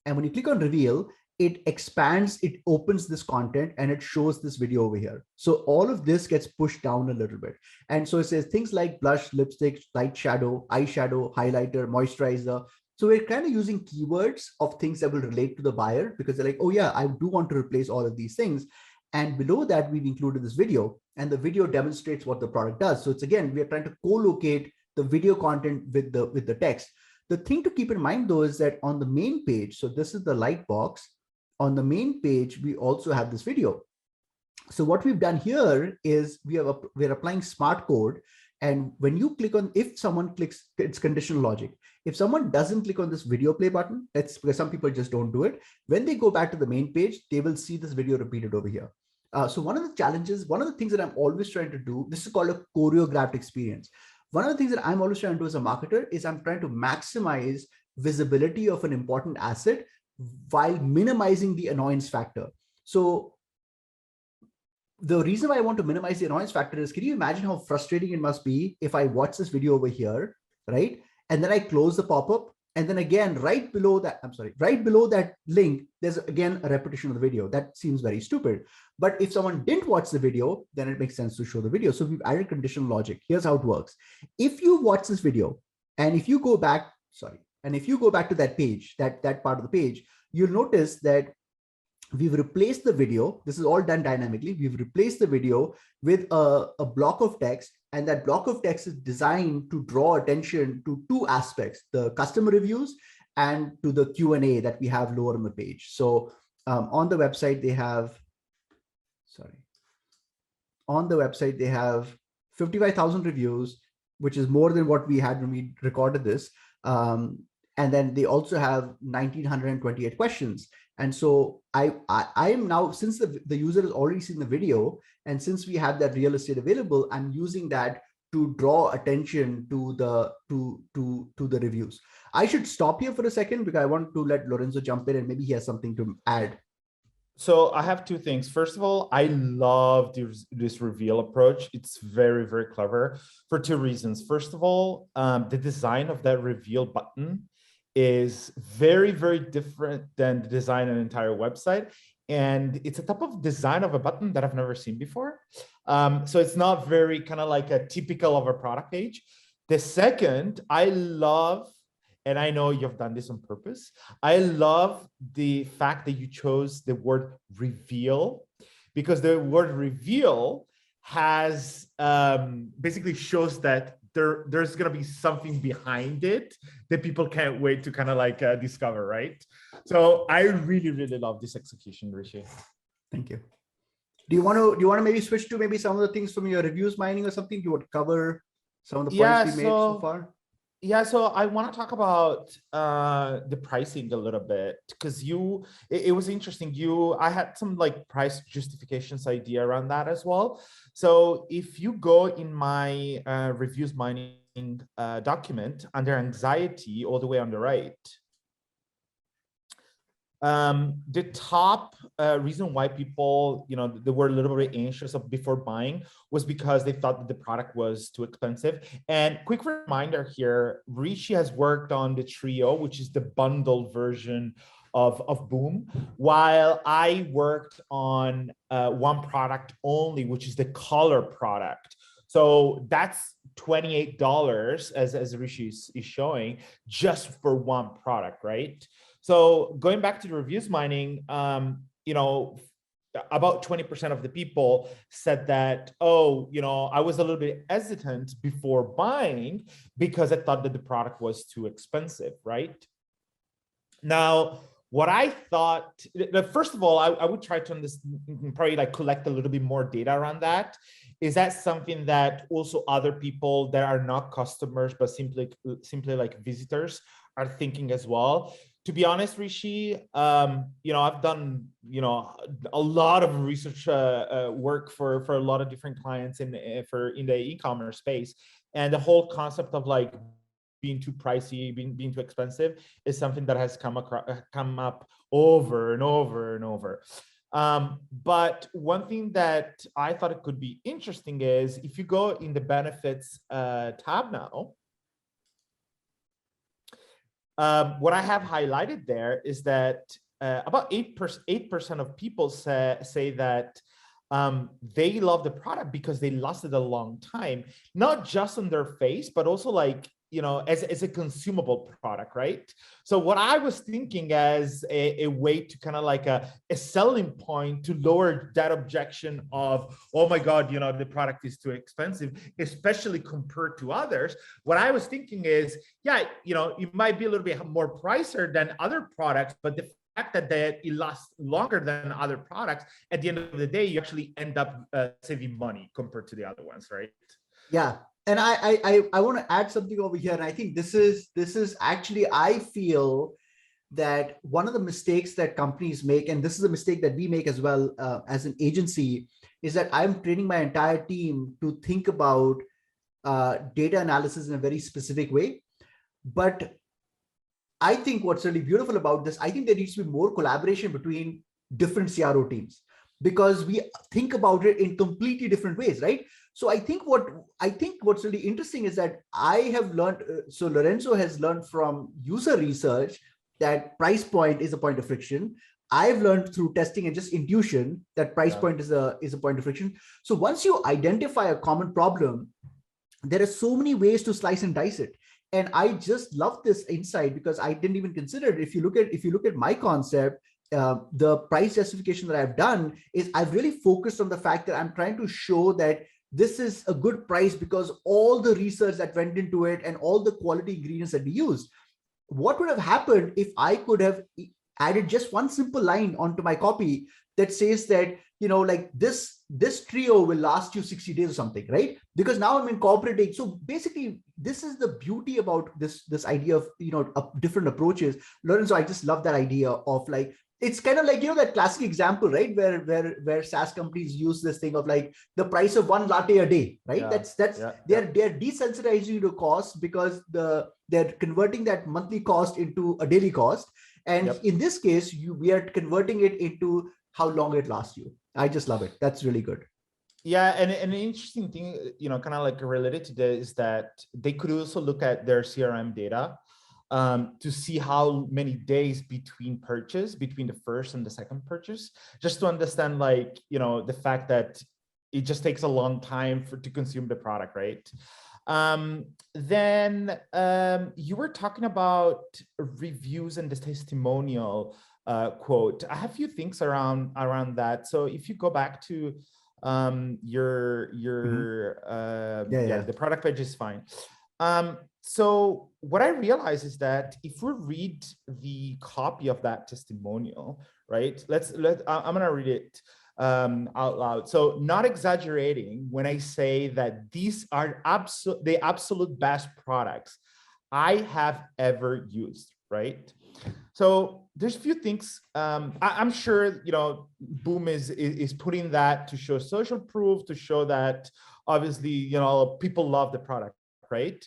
and when you click on reveal, it expands, it opens this content, and it shows this video over here. So all of this gets pushed down a little bit. And so it says things like blush, lipstick, light shadow, eyeshadow, highlighter, moisturizer. So we're kind of using keywords of things that will relate to the buyer, because they're like, oh yeah, I do want to replace all of these things. And below that, we've included this video, and the video demonstrates what the product does. So it's, again, we are trying to co-locate the video content with the text. The thing to keep in mind, though, is that on the main page, so this is the light box, on the main page, we also have this video. So what we've done here is we're applying smart code. And when you click on, if someone clicks, it's conditional logic. If someone doesn't click on this video play button, that's because some people just don't do it. When they go back to the main page, they will see this video repeated over here. So one of the challenges, one of the things that I'm always trying to do, this is called a choreographed experience. One of the things that I'm always trying to do as a marketer is I'm trying to maximize visibility of an important asset while minimizing the annoyance factor. So the reason why I want to minimize the annoyance factor is, can you imagine how frustrating it must be if I watch this video over here, right? And then I close the pop-up And then again, right below that link, there's again a repetition of the video. That seems very stupid. But if someone didn't watch the video, then it makes sense to show the video. So we've added conditional logic. Here's how it works. If you watch this video, and if you go back, to that page, that part of the page, you'll notice that we've replaced the video. This is all done dynamically. We've replaced the video with a block of text, and that block of text is designed to draw attention to two aspects: the customer reviews and to the Q&A that we have lower on the page. So on the website, they have 55,000 reviews, which is more than what we had when we recorded this. And then they also have 1,928 questions. And so I am now, since the user has already seen the video, and since we have that real estate available, I'm using that to draw attention to the reviews. I should stop here for a second because I want to let Lorenzo jump in and maybe he has something to add. So I have two things. First of all, I love this reveal approach. It's very, very clever for two reasons. First of all, the design of that reveal button is very, very different than the design of an entire website. And it's a type of design of a button that I've never seen before. So it's not very kind of like a typical of a product page. The second, I love, and I know you've done this on purpose, I love the fact that you chose the word reveal, because the word reveal has basically shows that there's going to be something behind it that people can't wait to kind of like discover, right? So I really, really love this execution, Rishi. Thank you. Do you want to maybe switch to maybe some of the things from your reviews mining or something? You would cover some of the points we made so far? Yeah, so I want to talk about the pricing a little bit, because it was interesting. I had some like price justifications idea around that as well. So if you go in my reviews mining document under anxiety, all the way on the right, the top reason why people, they were a little bit anxious before buying was because they thought that the product was too expensive. And quick reminder here, Rishi has worked on the Trio, which is the bundled version of Boom, while I worked on one product only, which is the color product. So that's $28, as Rishi is showing, just for one product, right? So going back to the reviews mining, about 20% of the people said that, I was a little bit hesitant before buying because I thought that the product was too expensive, right? Now, what I thought, first of all, I would try to probably like collect a little bit more data around that. Is that something that also other people that are not customers, but simply like visitors are thinking as well? To be honest, Rishi, I've done, a lot of research work for a lot of different clients in the e-commerce space. And the whole concept of like being too pricey, being too expensive is something that has come up over and over and over. But one thing that I thought it could be interesting is if you go in the benefits tab now, what I have highlighted there is that about 8% of people say that they love the product because they lasted a long time, not just on their face, but also like, as a consumable product, right? So what I was thinking as a way to kind of like a selling point to lower that objection of, oh my God, the product is too expensive, especially compared to others. What I was thinking is, it might be a little bit more pricier than other products, but the fact that it lasts longer than other products, at the end of the day, you actually end up saving money compared to the other ones, right? Yeah. And I want to add something over here. And I think this is actually, I feel that one of the mistakes that companies make, and this is a mistake that we make as well as an agency, is that I'm training my entire team to think about data analysis in a very specific way. But I think what's really beautiful about this, I think there needs to be more collaboration between different CRO teams, because we think about it in completely different ways, right? I think what's really interesting is that I have learned, so Lorenzo has learned from user research that price point is a point of friction. I've learned through testing and just intuition that price point is a point of friction. So once you identify a common problem, there are so many ways to slice and dice it. And I just love this insight because I didn't even consider it. If you look at my concept, the price justification that I've done is I've really focused on the fact that I'm trying to show that this is a good price because all the research that went into it and all the quality ingredients that we used. What would have happened if I could have added just one simple line onto my copy that says that, like this trio will last you 60 days or something, right? Because now I'm incorporating. So basically, this is the beauty about this idea of, different approaches. Lorenzo, I just love that idea of like, it's kind of like, that classic example, right? Where SaaS companies use this thing of like the price of one latte a day, right? They're desensitizing you to cost because they're converting that monthly cost into a daily cost. And in this case, we are converting it into how long it lasts you. I just love it. That's really good. Yeah, and an interesting thing, kind of like related to this is that they could also look at their CRM data to see how many days between the first and the second purchase, just to understand like, the fact that it just takes a long time to consume the product, right? Then you were talking about reviews and the testimonial quote. I have a few things around that. So if you go back to the product page is fine. So what I realize is that if we read the copy of that testimonial, right? I'm gonna read it out loud. So not exaggerating when I say that these are the absolute best products I have ever used, right? So there's a few things. I'm sure, Boom is putting that to show social proof, to show that obviously, people love the product, right?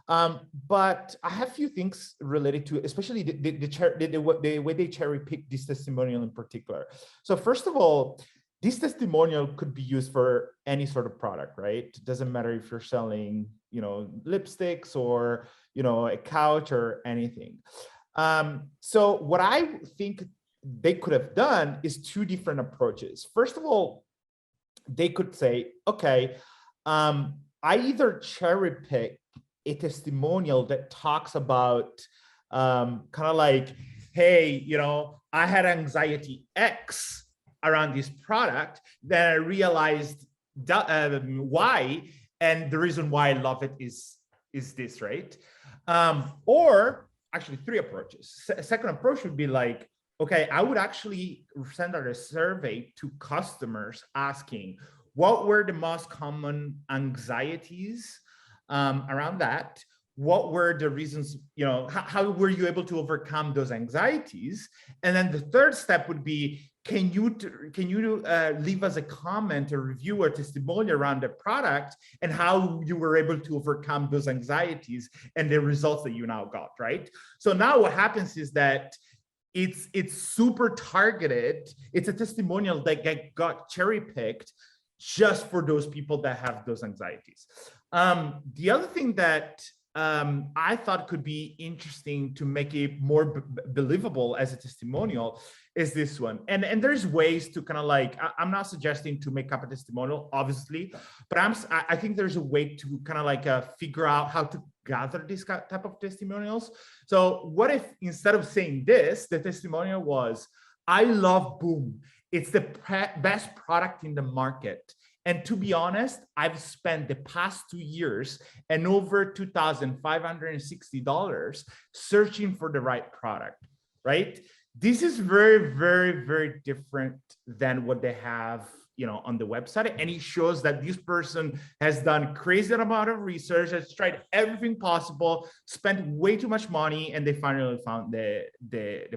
But I have a few things related to, especially the way they cherry pick this testimonial in particular. So first of all, this testimonial could be used for any sort of product, right? It doesn't matter if you're selling, lipsticks or, a couch or anything. So what I think they could have done is two different approaches. First of all, they could say, okay, I either cherry pick a testimonial that talks about kind of like, hey, I had anxiety X around this product, then I realized why, and the reason why I love it is this, right? Or actually three approaches. Second approach would be like, okay, I would actually send out a survey to customers asking what were the most common anxieties around that. What were the reasons, how were you able to overcome those anxieties? And then the third step would be, can you leave us a comment, a review, or testimonial around the product and how you were able to overcome those anxieties and the results that you now got, right? So now what happens is that it's super targeted. It's a testimonial that got cherry picked just for those people that have those anxieties. The other thing that I thought could be interesting to make it more believable as a testimonial is this one. And there's ways to kind of like, I'm not suggesting to make up a testimonial, obviously, but I think there's a way to kind of like figure out how to gather this type of testimonials. So what if instead of saying this, the testimonial was, I love Boom. It's the best product in the market. And to be honest, I've spent the past 2 years and over $2,560 searching for the right product, right? This is very, very, very different than what they have, on the website. And it shows that this person has done crazy amount of research, has tried everything possible, spent way too much money, and they finally found the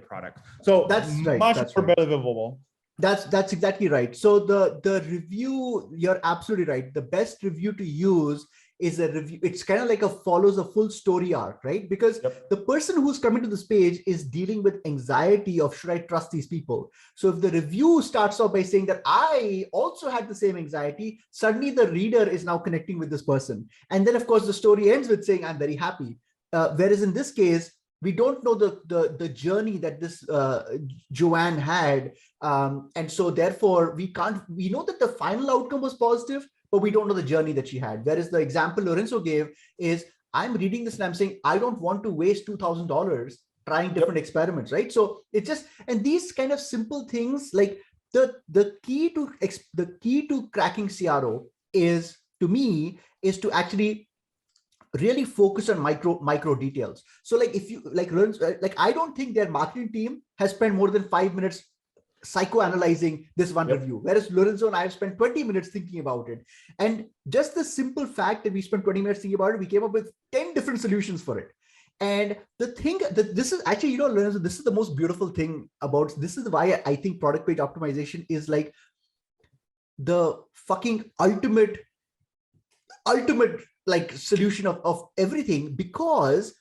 product. So that's right. Much that's more right. believable. That's exactly right. So the review, you're absolutely right. The best review to use is a review. It's kind of like follows a full story arc, right? Because Yep. the person who's coming to this page is dealing with anxiety of, should I trust these people? So if the review starts off by saying that I also had the same anxiety, suddenly the reader is now connecting with this person. And then of course the story ends with saying, I'm very happy. Whereas in this case, we don't know the journey that this Joanne had. And so therefore we know that the final outcome was positive, but we don't know the journey that she had. Whereas the example Lorenzo gave is, I'm reading this and I'm saying, I don't want to waste $2,000 trying different experiments, right? So it's just, and these kind of simple things, like the key to cracking CRO is, to me, is to actually really focus on micro details. So like if you like I don't think their marketing team has spent more than 5 minutes psychoanalyzing this one review, whereas Lorenzo and I have spent 20 minutes thinking about it. And just the simple fact that we spent 20 minutes thinking about it, we came up with 10 different solutions for it. And the thing that this is actually, Lorenzo, this is the most beautiful thing about this, is why I think product page optimization is like the fucking ultimate like solution of everything, because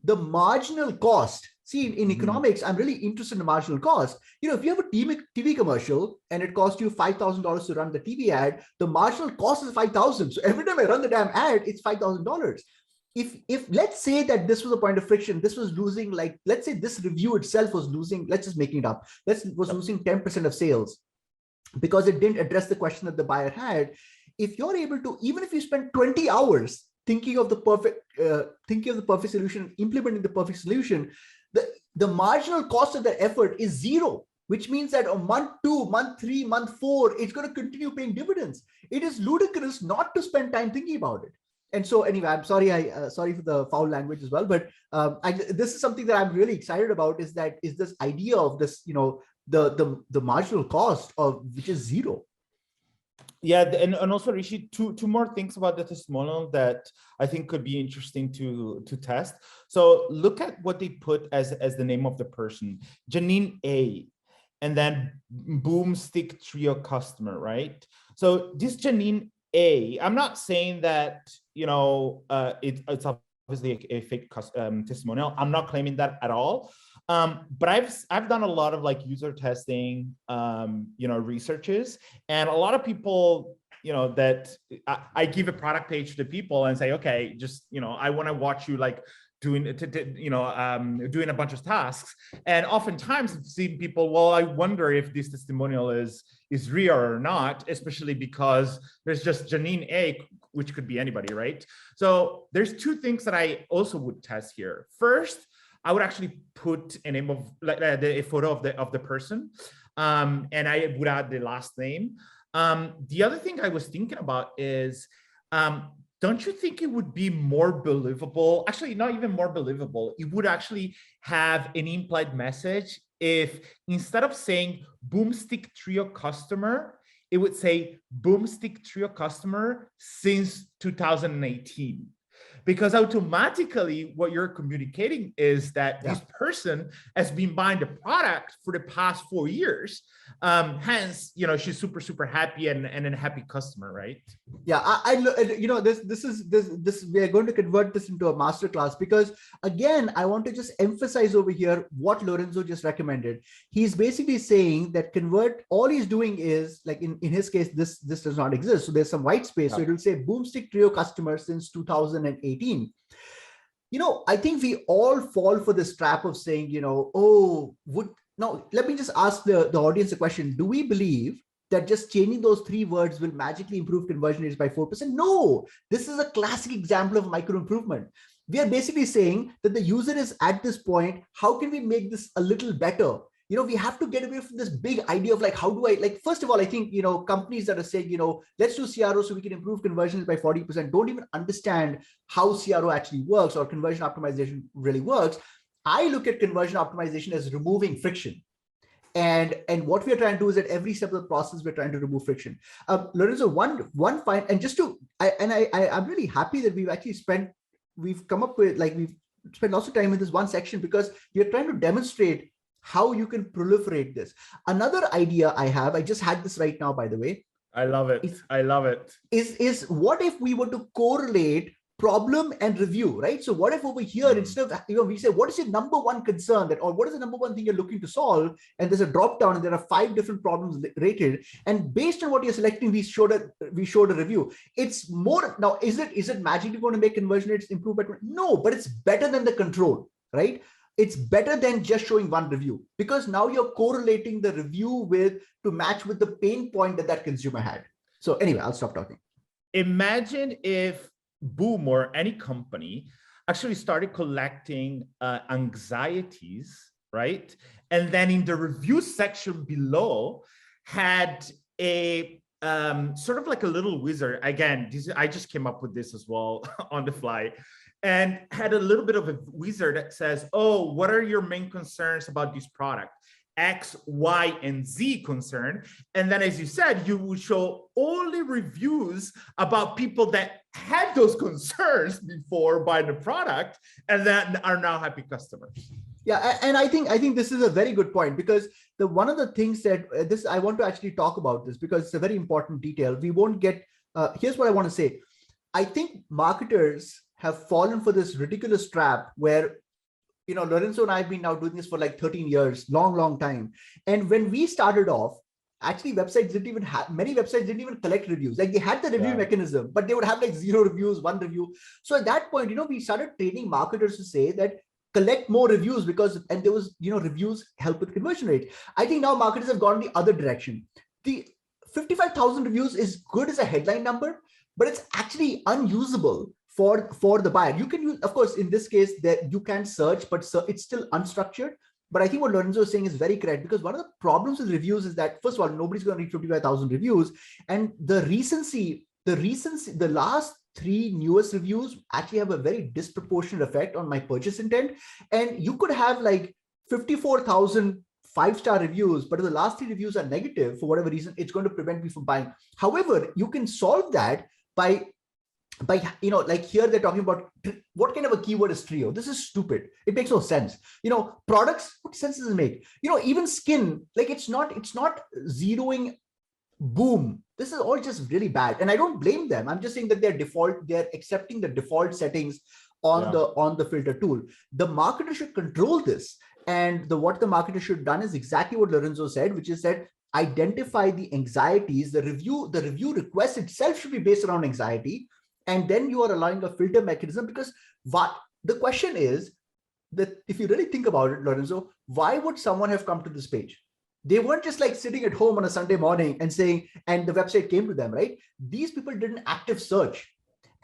the marginal cost, see in economics, I'm really interested in the marginal cost. If you have a TV commercial and it costs you $5,000 to run the TV ad, the marginal cost is 5,000. So every time I run the damn ad, it's $5,000. If let's say that this was a point of friction, this was losing, like, let's say this review itself was losing, let's just make it up, was losing 10% of sales because it didn't address the question that the buyer had. If you're able to, even if you spend 20 hours thinking of the perfect solution, implementing the perfect solution, the marginal cost of that effort is zero, which means that on month 2, month 3, month 4, it's going to continue paying dividends. It is ludicrous not to spend time thinking about it. And so anyway, I'm sorry, sorry for the foul language as well, but this is something that I'm really excited about, is this idea of this, the marginal cost of which is zero. Yeah, and also Rishi, two more things about the testimonial that I think could be interesting to test. So look at what they put as the name of the person, Janine A, and then Boomstick Trio customer, right? So this Janine A, I'm not saying that it's obviously a fake testimonial. I'm not claiming that at all. But I've done a lot of like user testing, researches, and a lot of people, that I give a product page to people and say, okay, just, I want to watch you like doing a bunch of tasks. And oftentimes I've seen people, well, I wonder if this testimonial is real or not, especially because there's just Janine A, which could be anybody, right? So there's two things that I also would test here. First, I would actually put a name of a photo of the person, and I would add the last name. The other thing I was thinking about is, don't you think it would be more believable? Actually, not even more believable. It would actually have an implied message if instead of saying Boomstick Trio customer, it would say Boomstick Trio customer since 2018. Because automatically what you're communicating is that this person has been buying the product for the past 4 years. Hence, she's super, super happy and a happy customer, right? Yeah, this we are going to convert this into a masterclass, because again, I want to just emphasize over here what Lorenzo just recommended. He's basically saying that all he's doing is, like in his case, this does not exist. So there's some white space. So it will say Boomstick Trio customer since 2018. I think we all fall for this trap of saying, now let me just ask the audience a question. Do we believe that just changing those 3 words will magically improve conversion rates by 4%? No, this is a classic example of micro improvement. We are basically saying that the user is at this point, how can we make this a little better? We have to get away from this big idea of like, how do I, like, first of all, I think, companies that are saying, let's do CRO so we can improve conversions by 40% don't even understand how CRO actually works or conversion optimization really works. I look at conversion optimization as removing friction. And what we're trying to do is at every step of the process, we're trying to remove friction. Lorenzo, one fine, and just to, I'm really happy that we've come up with, like, we've spent lots of time in this one section because we're trying to demonstrate how you can proliferate this. Another idea I have, I just had this right now, by the way. I love it. I love it. Is what if we were to correlate problem and review, right? So what if over here, instead of, we say, what is your number one concern that, or what is the number one thing you're looking to solve? And there's a drop down and there are 5 different problems rated. And based on what you're selecting, we showed a review. It's more, now, is it magically going to make conversion rates improve? No, but it's better than the control, right? It's better than just showing one review, because now you're correlating the review to match with the pain point that consumer had. So anyway, I'll stop talking. Imagine if Boom or any company actually started collecting anxieties, right? And then in the review section below had a sort of like a little wizard. Again, I just came up with this as well on the fly, and had a little bit of a wizard that says, oh, what are your main concerns about this product? X, Y, and Z concern. And then, as you said, you will show only reviews about people that had those concerns before buying the product and then are now happy customers. Yeah, and I think this is a very good point, because one of the things that I want to actually talk about this, because it's a very important detail. We won't get, here's what I want to say. I think marketers have fallen for this ridiculous trap where, Lorenzo and I have been now doing this for like 13 years, long time. And when we started off, actually many websites didn't even collect reviews. Like they had the review mechanism, but they would have like 0 reviews, 1 review. So at that point, we started training marketers to say that collect more reviews, and there was, reviews help with conversion rate. I think now marketers have gone the other direction. The 55,000 reviews is good as a headline number, but it's actually unusable for the buyer. You can use, of course, in this case, that you can search, but it's still unstructured. But I think what Lorenzo is saying is very correct, because one of the problems with reviews is that, first of all, nobody's going to read 55,000 reviews. And the last 3 newest reviews actually have a very disproportionate effect on my purchase intent. And you could have like 54,000 5-star reviews, but if the last 3 reviews are negative for whatever reason, it's going to prevent me from buying. However, you can solve that by like here they're talking about what kind of a keyword is trio. This is stupid. It makes no sense. Products, what sense does it make? Even skin, like it's not zeroing Boom. This is all just really bad. And I don't blame them. I'm just saying that they're accepting the default settings on the filter tool. The marketer should control this. And what the marketer should have done is exactly what Lorenzo said, which is that identify the anxieties. The review request itself should be based around anxiety. And then you are allowing a filter mechanism, because the question is that if you really think about it, Lorenzo, why would someone have come to this page? They weren't just like sitting at home on a Sunday morning and saying, and the website came to them, right? These people did an active search.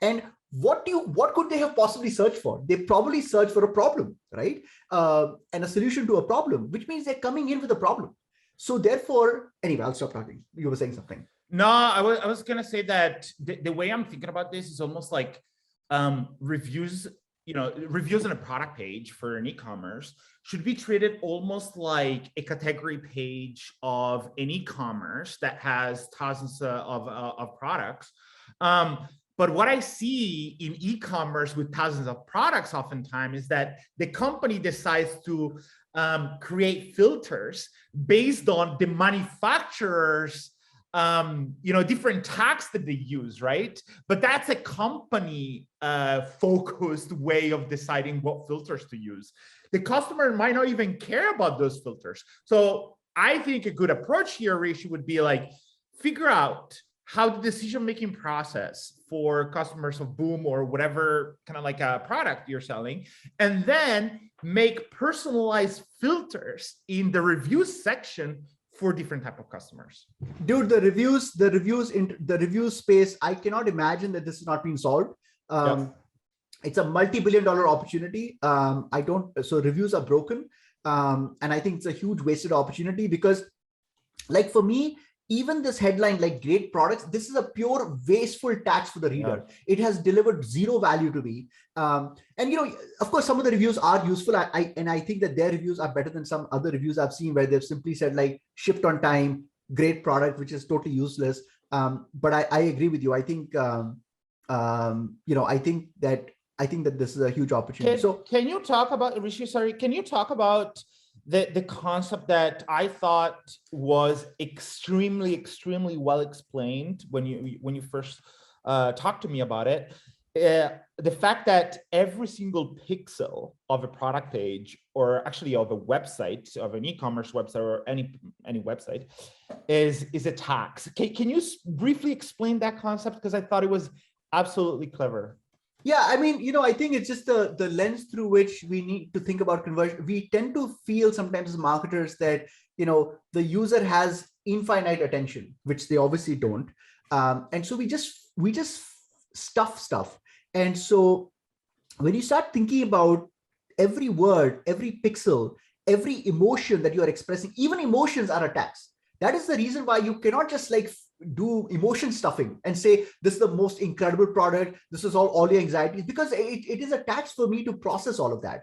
And what could they have possibly searched for? They probably searched for a problem, right? And a solution to a problem, which means they're coming in with a problem. So therefore, anyway, I'll stop talking. You were saying something. No, I was going to say that the way I'm thinking about this is almost like reviews, reviews on a product page for an e-commerce should be treated almost like a category page of an e-commerce that has thousands of products. But what I see in e-commerce with thousands of products oftentimes is that the company decides to create filters based on the manufacturer's different tags that they use, right? But that's a company focused way of deciding what filters to use. The customer might not even care about those filters. So I think a good approach here, Rishi, would be like, figure out how the decision-making process for customers of Boom or whatever kind of like a product you're selling, and then make personalized filters in the reviews section for different type of customers. Dude, the reviews space, I cannot imagine that this is not being solved. It's a multi-billion-dollar opportunity. So reviews are broken. And I think it's a huge wasted opportunity, because like for me, even this headline, like great products, this is a pure wasteful tax for the reader. It has delivered 0 value to me. And of course, some of the reviews are useful. I think that their reviews are better than some other reviews I've seen where they've simply said like shipped on time, great product, which is totally useless. But I agree with you. I think I think that this is a huge opportunity. Can you talk about, Rishi, sorry, can you talk about the concept that I thought was extremely well explained when you first talked to me about it. The fact that every single pixel of a product page, or actually of a website, of an e-commerce website, or any website, is a tax. Can you briefly explain that concept? Because I thought it was absolutely clever. Yeah, I mean, I think it's just the lens through which we need to think about conversion. We tend to feel sometimes as marketers that, the user has infinite attention, which they obviously don't. And so we just stuff. And so when you start thinking about every word, every pixel, every emotion that you are expressing, even emotions are a tax. That is the reason why you cannot just like do emotion stuffing and say, this is the most incredible product, this is all your anxieties, because it is a tax for me to process all of that.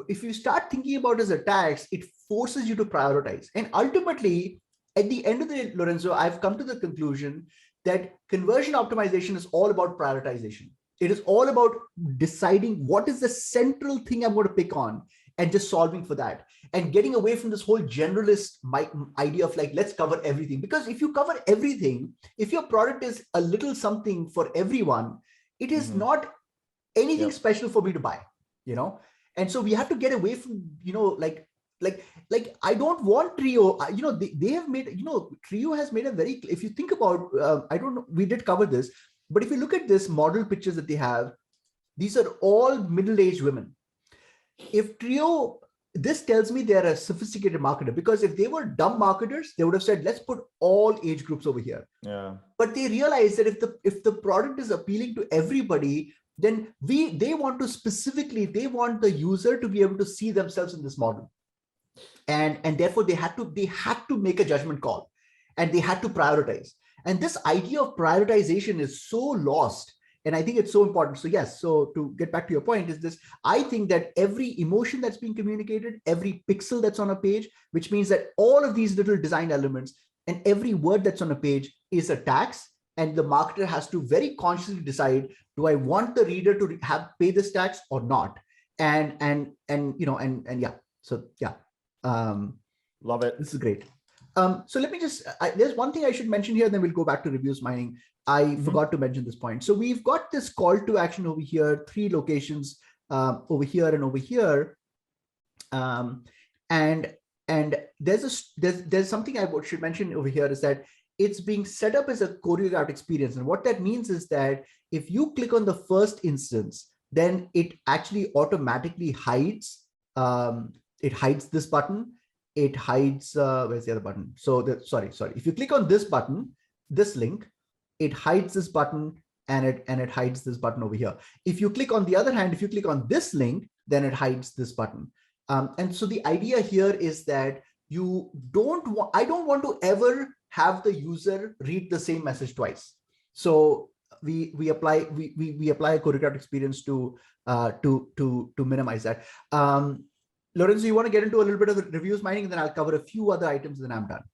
If you start thinking about it as a tax, it forces you to prioritize. And ultimately, at the end of the day, Lorenzo, I've come to the conclusion that conversion optimization is all about prioritization. It is all about deciding what is the central thing I'm going to pick on and just solving for that, and getting away from this whole generalist idea of like, let's cover everything. Because if you cover everything, if your product is a little something for everyone, it is not anything special for me to buy, And so we have to get away from, like I don't want Trio. They have made, Trio has made a very, if you think about, I don't know, we did cover this, but if you look at this model pictures that they have, these are all middle-aged women. If Trio, this tells me they're a sophisticated marketer, because if they were dumb marketers, they would have said, let's put all age groups over here. Yeah. But they realize that if the product is appealing to everybody, then they want the user to be able to see themselves in this model. And therefore they had to make a judgment call, and they had to prioritize. And this idea of prioritization is so lost. And I think it's so important. So yes, so to get back to your point is this, I think that every emotion that's being communicated, every pixel that's on a page, which means that all of these little design elements and every word that's on a page is a tax. And the marketer has to very consciously decide, do I want the reader to pay this tax or not? And yeah, so yeah. Love it. This is great. So let me just, there's one thing I should mention here, then we'll go back to reviews mining. I forgot to mention this point. So we've got this call to action over here, 3 locations over here and over here. And there's something I should mention over here, is that it's being set up as a choreographed experience. And what that means is that if you click on the first instance, then it actually automatically hides, it hides this button. It hides, where's the other button? So sorry. If you click on this button, this link, it hides this button, and it hides this button over here. If you click on the other hand, if you click on this link, then it hides this button. And so the idea here is that I don't want to ever have the user read the same message twice. So we apply a choreographed experience to minimize that. Lorenzo, you want to get into a little bit of the reviews mining, and then I'll cover a few other items, and then I'm done.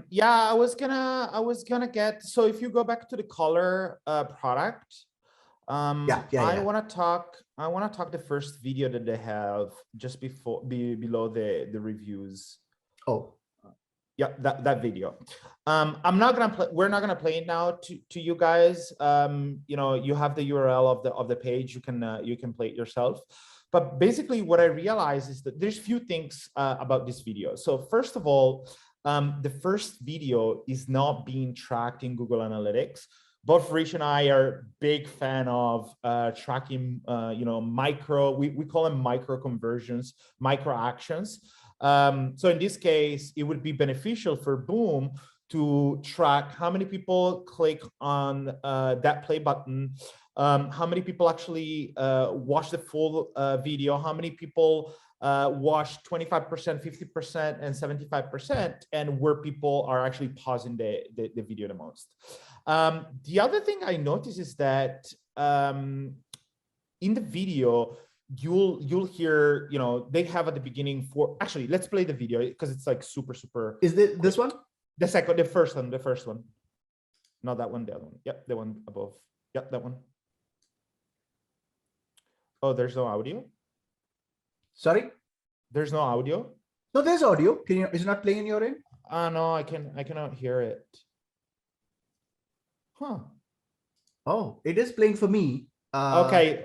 Yeah, I was gonna get, so if you go back to the color product, I want to talk the first video that they have just below the reviews. Oh, yeah, that video. We're not gonna play it now to you guys. You have the URL of the page. You can play it yourself. But basically what I realized is that there's few things about this video. So first of all, the first video is not being tracked in Google Analytics. Both Rish and I are big fan of tracking, micro, we call them micro conversions, micro actions. So in this case, it would be beneficial for Boom to track how many people click on that play button, how many people actually watch the full video, how many people watch 25%, 50%, and 75%, and where people are actually pausing the video the most. The other thing I noticed is that in the video, you'll hear, they have at the beginning actually, let's play the video because it's like super. Is this one? The first one. Not that one, the other one. Yep, the one above. Yep, that one. Oh, there's no audio? Sorry? There's no audio? No, there's audio. Is it not playing in your end? No, I cannot hear it. Huh. Oh, it is playing for me. Okay,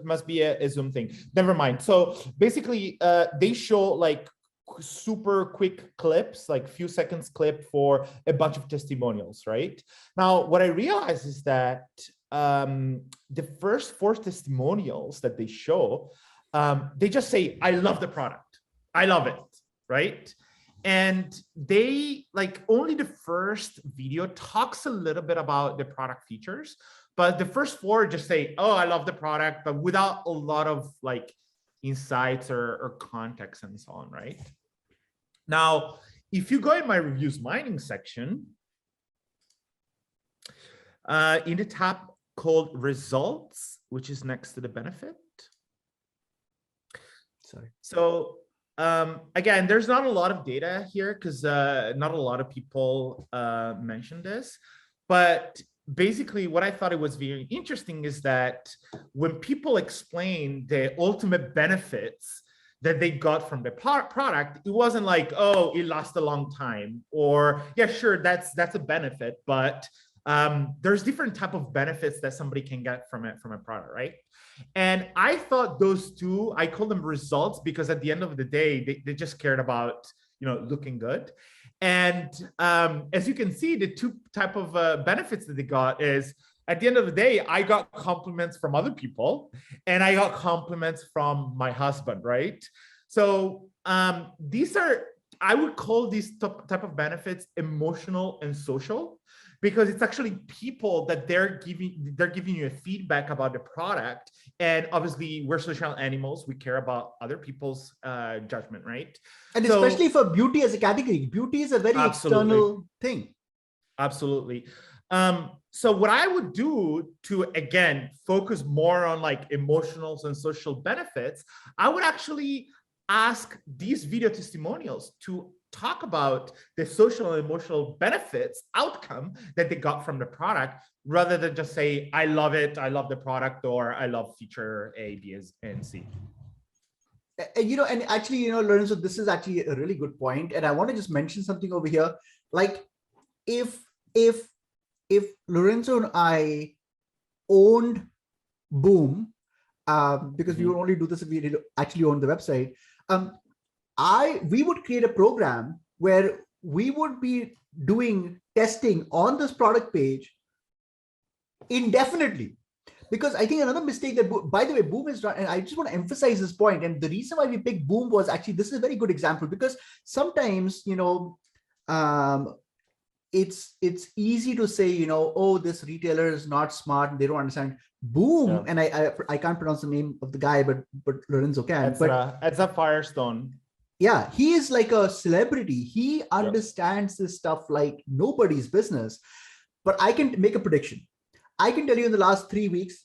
must be a Zoom thing. Never mind. So basically, they show like super quick clips, like few seconds clip for a bunch of testimonials, right? Now, what I realized is that the first 4 testimonials that they show, they just say, I love the product. I love it, right? And they like only the first video talks a little bit about the product features, but the first 4 just say, oh, I love the product, but without a lot of like insights or context and so on, right? Now, if you go in my reviews mining section, in the tab called results, which is next to the benefit. Sorry. So again, there's not a lot of data here because not a lot of people mentioned this, but basically what I thought it was very interesting is that when people explain the ultimate benefits that they got from the product, it wasn't like, oh, it lasts a long time, or yeah, sure, that's a benefit, but there's different type of benefits that somebody can get from a product, right? And I thought those 2, I call them results because at the end of the day, they just cared about, looking good. And as you can see, the 2 type of benefits that they got is at the end of the day, I got compliments from other people and I got compliments from my husband, right? So these are, I would call these type of benefits emotional and social, because it's actually people that they're giving you a feedback about the product. And obviously we're social animals. We care about other people's judgment, right? And especially for beauty as a category, beauty is a very external thing. Absolutely. So what I would do to, again, focus more on like emotional and social benefits, I would actually ask these video testimonials to talk about the social and emotional benefits outcome that they got from the product, rather than just say, I love it, I love the product, or I love feature A, B, and C. And actually, Lorenzo, this is actually a really good point. And I want to just mention something over here. Like if Lorenzo and I owned Boom, because we would only do this if we did actually own the website, we would create a program where we would be doing testing on this product page indefinitely. Because I think another mistake that, by the way, Boom is done, and I just want to emphasize this point. And the reason why we picked Boom was actually, this is a very good example, because sometimes, it's easy to say, oh, this retailer is not smart, they don't understand. Boom, yeah. And I can't pronounce the name of the guy, but Lorenzo can. It's a Firestone. Yeah, he is like a celebrity. He understands this stuff like nobody's business. But I can make a prediction. I can tell you in the last 3 weeks,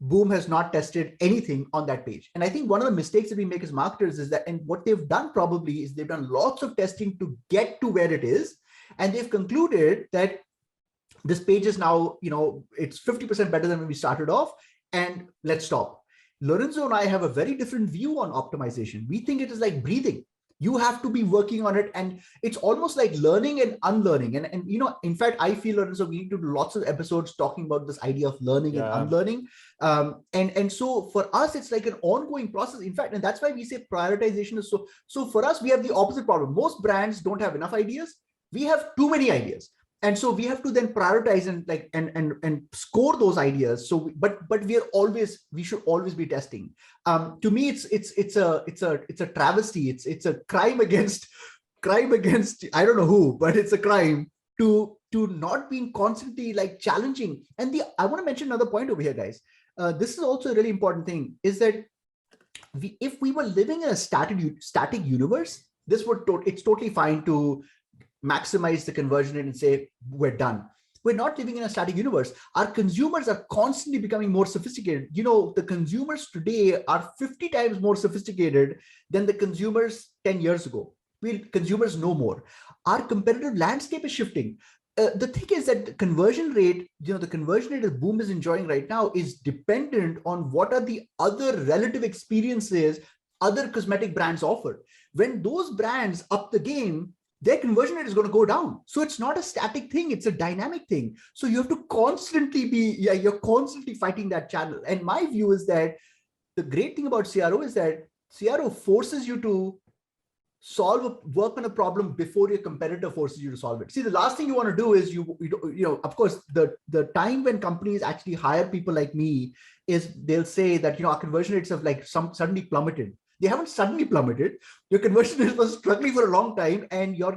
Boom has not tested anything on that page. And I think one of the mistakes that we make as marketers is that, and what they've done probably is they've done lots of testing to get to where it is. And they've concluded that this page is now, it's 50% better than when we started off, and let's stop. Lorenzo and I have a very different view on optimization. We think it is like breathing. You have to be working on it, and it's almost like learning and unlearning. And in fact, I feel, Lorenzo, we need to do lots of episodes talking about this idea of learning and unlearning. And so for us, it's like an ongoing process. In fact, and that's why we say prioritization is so for us, we have the opposite problem. Most brands don't have enough ideas. We have too many ideas. And so we have to then prioritize and score those ideas. So, but we should always be testing. To me, it's a travesty. It's a crime against I don't know who, but it's a crime to not being constantly like challenging. And I want to mention another point over here, guys. This is also a really important thing, is that if we were living in a static universe, it's totally fine to maximize the conversion rate and say, we're done. We're not living in a static universe. Our consumers are constantly becoming more sophisticated. The consumers today are 50 times more sophisticated than the consumers 10 years ago. Consumers know more. Our competitive landscape is shifting. The thing is that the conversion rate, the conversion rate that Boom is enjoying right now is dependent on what are the other relative experiences other cosmetic brands offer. When those brands up the game, their conversion rate is going to go down. So it's not a static thing, it's a dynamic thing. So you have to constantly you're constantly fighting that channel. And my view is that the great thing about CRO is that CRO forces you to work on a problem before your competitor forces you to solve it. See, the last thing you want to do is of course, the time when companies actually hire people like me is they'll say that, our conversion rates have like suddenly plummeted. They haven't suddenly plummeted. Your conversion rate was struggling for a long time, and your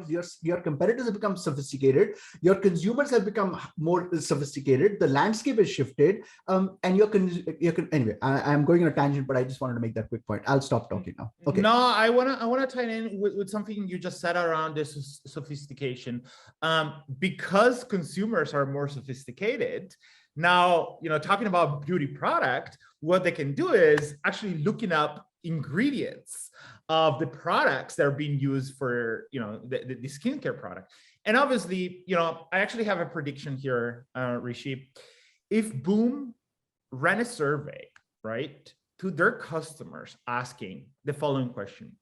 competitors have become sophisticated. Your consumers have become more sophisticated. The landscape has shifted. And anyway, I'm going on a tangent, but I just wanted to make that quick point. I'll stop talking now. Okay. No, I wanna tie in with something you just said around this sophistication. Because consumers are more sophisticated. Now, talking about beauty product, what they can do is actually looking up ingredients of the products that are being used for, the skincare product. And obviously, I actually have a prediction here, Rishi. If Boom ran a survey, right, to their customers asking the following question: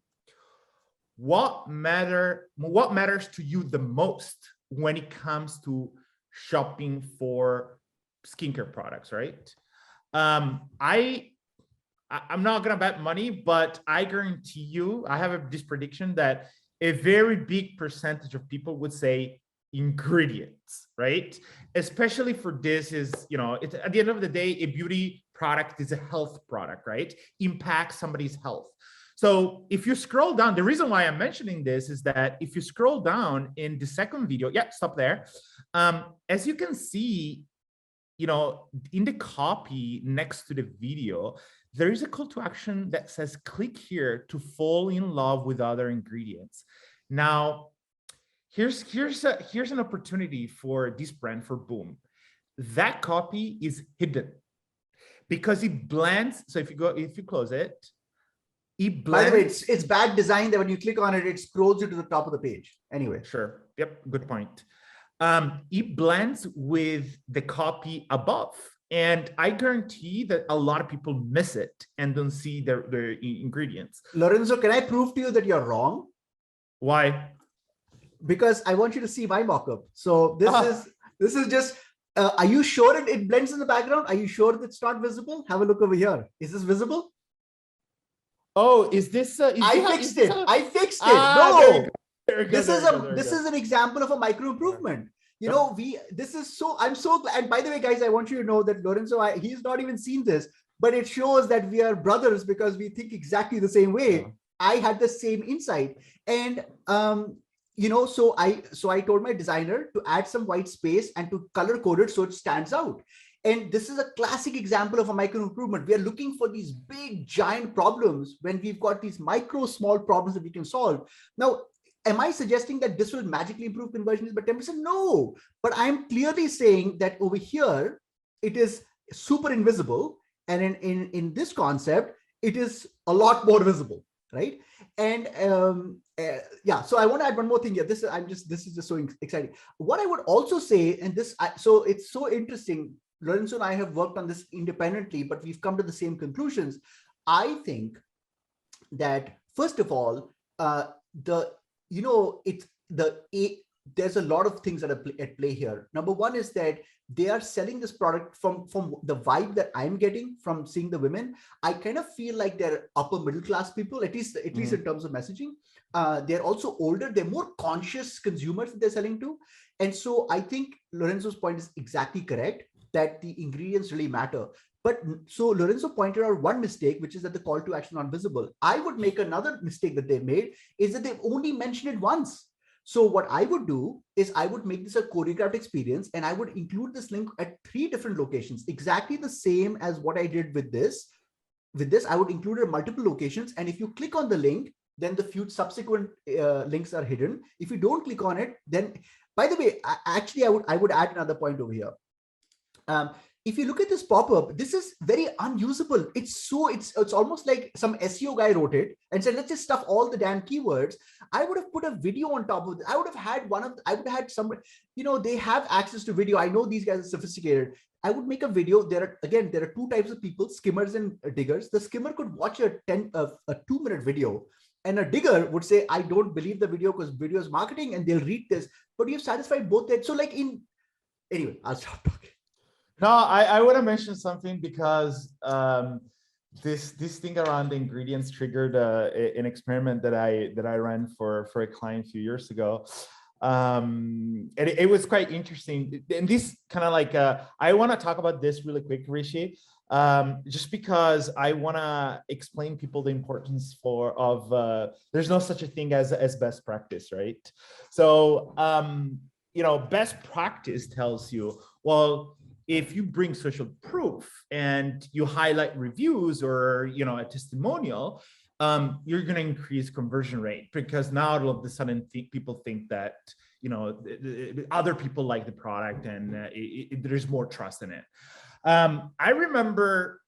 what matters to you the most when it comes to shopping for skincare products, right? I'm not gonna bet money, but I guarantee you, I have this prediction that a very big percentage of people would say ingredients, right? Especially for this is, it's at the end of the day, a beauty product is a health product, right? Impacts somebody's health. So if you scroll down, the reason why I'm mentioning this is that if you scroll down in the second video, stop there. As you can see, in the copy next to the video, there is a call to action that says, click here to fall in love with other ingredients. Now, here's an opportunity for this brand, for Boom. That copy is hidden because it blends. So if you close it, it blends. By the way, it's bad design that when you click on it, it scrolls you to the top of the page. Anyway. Sure. Yep. Good point. It blends with the copy above. And I guarantee that a lot of people miss it and don't see their ingredients. Lorenzo, can I prove to you that you're wrong? Why? Because I want you to see my mockup. So this is just, are you sure it blends in the background? Are you sure it's not visible? Have a look over here. Is this visible? Oh, is this? I fixed it. I fixed it. No. This is an example of a micro improvement. I'm so glad. And by the way, guys, I want you to know that Lorenzo, he's not even seen this, but it shows that we are brothers because we think exactly the same way. Yeah. I had the same insight. And, so I told my designer to add some white space and to color code it so it stands out. And this is a classic example of a micro improvement. We are looking for these big, giant problems when we've got these small problems that we can solve. Now, am I suggesting that this will magically improve conversion by 10%? No, but I'm clearly saying that over here, it is super invisible. And in this concept, it is a lot more visible, right? And so I want to add one more thing here. This is just so exciting. What I would also say, and so it's so interesting, Lorenzo and I have worked on this independently, but we've come to the same conclusions. I think that, first of all, there's a lot of things that are at play here. Number one is that they are selling this product from the vibe that I'm getting from seeing the women. I kind of feel like they're upper middle class people, at least in terms of messaging. They're also older. They're more conscious consumers that they're selling to. And so I think Lorenzo's point is exactly correct, that the ingredients really matter. But so Lorenzo pointed out one mistake, which is that the call to action is not visible. I would make another mistake that they've made is that they've only mentioned it once. So what I would do is I would make this a choreographed experience, and I would include this link at 3 different locations, exactly the same as what I did with this. With this, I would include it at multiple locations. And if you click on the link, then the few subsequent links are hidden. If you don't click on it, then, by the way, I would add another point over here. if you look at this pop-up, this is very unusable. It's almost like some SEO guy wrote it and said, let's just stuff all the damn keywords. I would have put a video on top of it. I would have had some, they have access to video. I know these guys are sophisticated. I would make a video. There are two types of people, skimmers and diggers. The skimmer could watch a 2-minute video, and a digger would say, I don't believe the video because video is marketing, and they'll read this. But you've satisfied both that. So anyway, I'll stop talking. No, I want to mention something because this thing around the ingredients triggered an experiment that I ran for a client a few years ago. And it was quite interesting. And this kind of like, I want to talk about this really quick, Rishi, just because I want to explain people the importance of there's no such a thing as best practice, right? So, best practice tells you, well, if you bring social proof and you highlight reviews or, a testimonial, you're going to increase conversion rate, because now all of a sudden people think that, other people like the product, and there's more trust in it. I remember,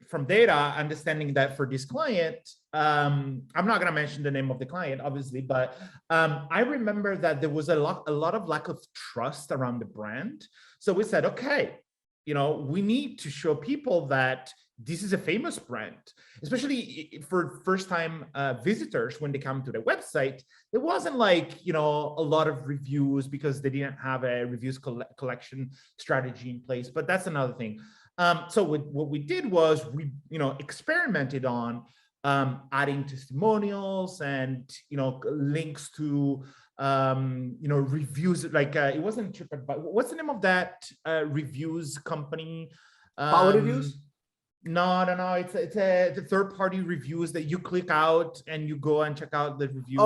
from data, understanding that for this client, I'm not going to mention the name of the client, obviously, but I remember that there was a lot of lack of trust around the brand. So we said, okay, we need to show people that this is a famous brand, especially for first-time visitors. When they come to the website, there wasn't like, a lot of reviews because they didn't have a reviews collection strategy in place. But that's another thing. So what we did was we, experimented on adding testimonials and, links to, reviews. Like it wasn't TripAdvisor. What's the name of that reviews company? Power Reviews? No. It's a third-party reviews that you click out and you go and check out the reviews.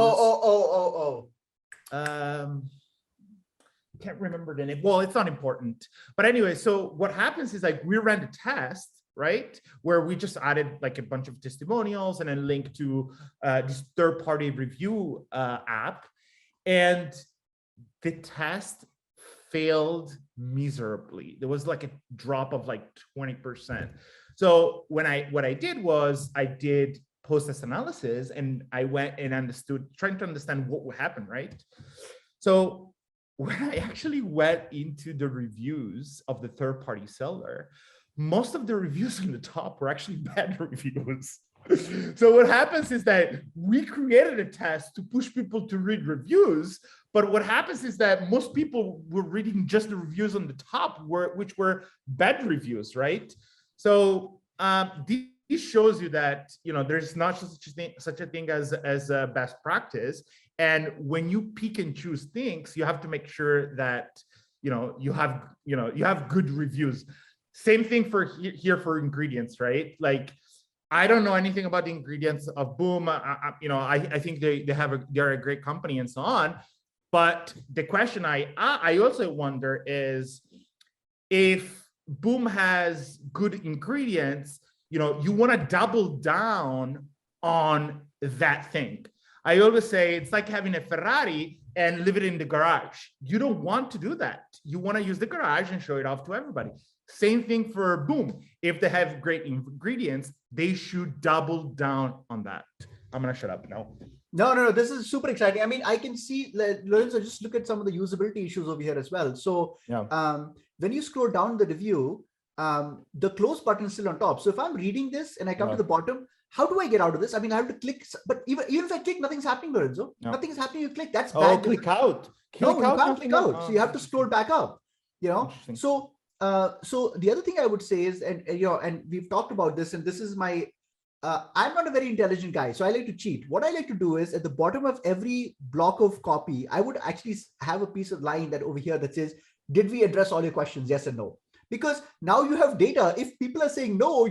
Can't remember the name. Well, it's not important. But anyway, so what happens is like we ran a test, right, where we just added like a bunch of testimonials and a link to this third-party review app, and the test failed miserably. There was like a drop of like 20%. So what I did was I did post-test analysis, and I went and trying to understand what would happen, right? So when I actually went into the reviews of the third-party seller, most of the reviews on the top were actually bad reviews. So what happens is that we created a test to push people to read reviews, but what happens is that most people were reading just the reviews on the top, which were bad reviews, right? So this shows you that there's not such a thing as a best practice. And when you pick and choose things, you have to make sure that you have good reviews. Same thing for here for ingredients, right? Like, I don't know anything about the ingredients of Boom. I think they're a great company and so on. But the question I also wonder is, if Boom has good ingredients, you want to double down on that thing. I always say it's like having a Ferrari and leave it in the garage. You don't want to do that. You want to use the garage and show it off to everybody. Same thing for Boom. If they have great ingredients, they should double down on that. I'm going to shut up now. No. This is super exciting. I mean, I can see, Lorenzo, just look at some of the usability issues over here as well. So when you scroll down the review, the close button is still on top. So if I'm reading this and I come to the bottom, how do I get out of this? I mean, I have to click, but even if I click, nothing's happening, Lorenzo. Nothing's happening. You click, that's bad. Click out. You can't click out. So you have to scroll back up, So the other thing I would say is, and we've talked about this, and this is my, I'm not a very intelligent guy, so I like to cheat. What I like to do is, at the bottom of every block of copy, I would actually have a piece of line that over here that says, did we address all your questions? Yes or no? Because now you have data. If people are saying no,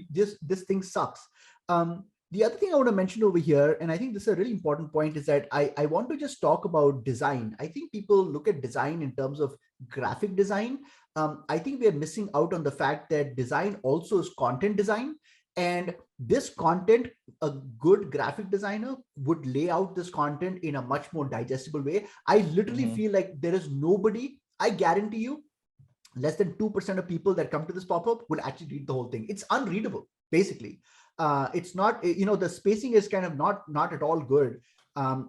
this thing sucks. The other thing I want to mention over here, and I think this is a really important point, is that I want to just talk about design. I think people look at design in terms of graphic design. I think we are missing out on the fact that design also is content design. And this content, a good graphic designer would lay out this content in a much more digestible way. I literally feel like there is nobody, I guarantee you, less than 2% of people that come to this pop-up will actually read the whole thing. It's unreadable, basically. It's not, the spacing is kind of not at all good.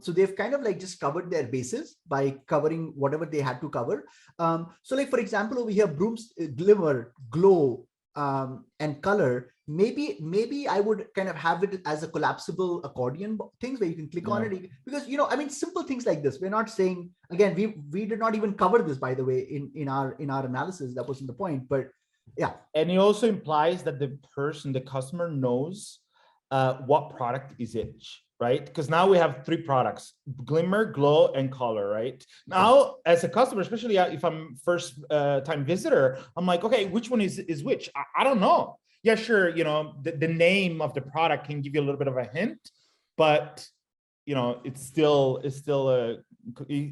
So they've kind of like just covered their bases by covering whatever they had to cover. So like, for example, over here, brooms, glimmer, glow, and color, maybe I would kind of have it as a collapsible accordion things where you can click on it, because I mean, simple things like this. We're not saying, again, we did not even cover this, by the way, in our analysis. That wasn't the point, but yeah. And it also implies that the customer knows what product is it, right? Because now we have 3 products: glimmer, glow, and color, right? Now, as a customer, especially if I'm first time visitor, I'm like, okay, which one is which? I don't know. Yeah, sure, the name of the product can give you a little bit of a hint, but it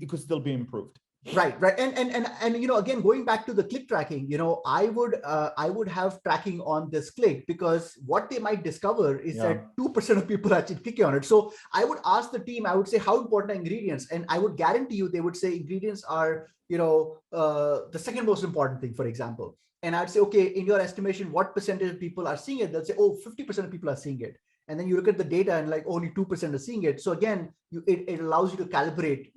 could still be improved. Right. And again, going back to the click tracking, I would have tracking on this click, because what they might discover is that 2% of people actually clicking on it. So I would ask the team, I would say, how important are ingredients? And I would guarantee you, they would say ingredients are, the second most important thing, for example. And I'd say, okay, in your estimation, what percentage of people are seeing it? They'll say, oh, 50% of people are seeing it. And then you look at the data and like only 2% are seeing it. So again, it allows you to calibrate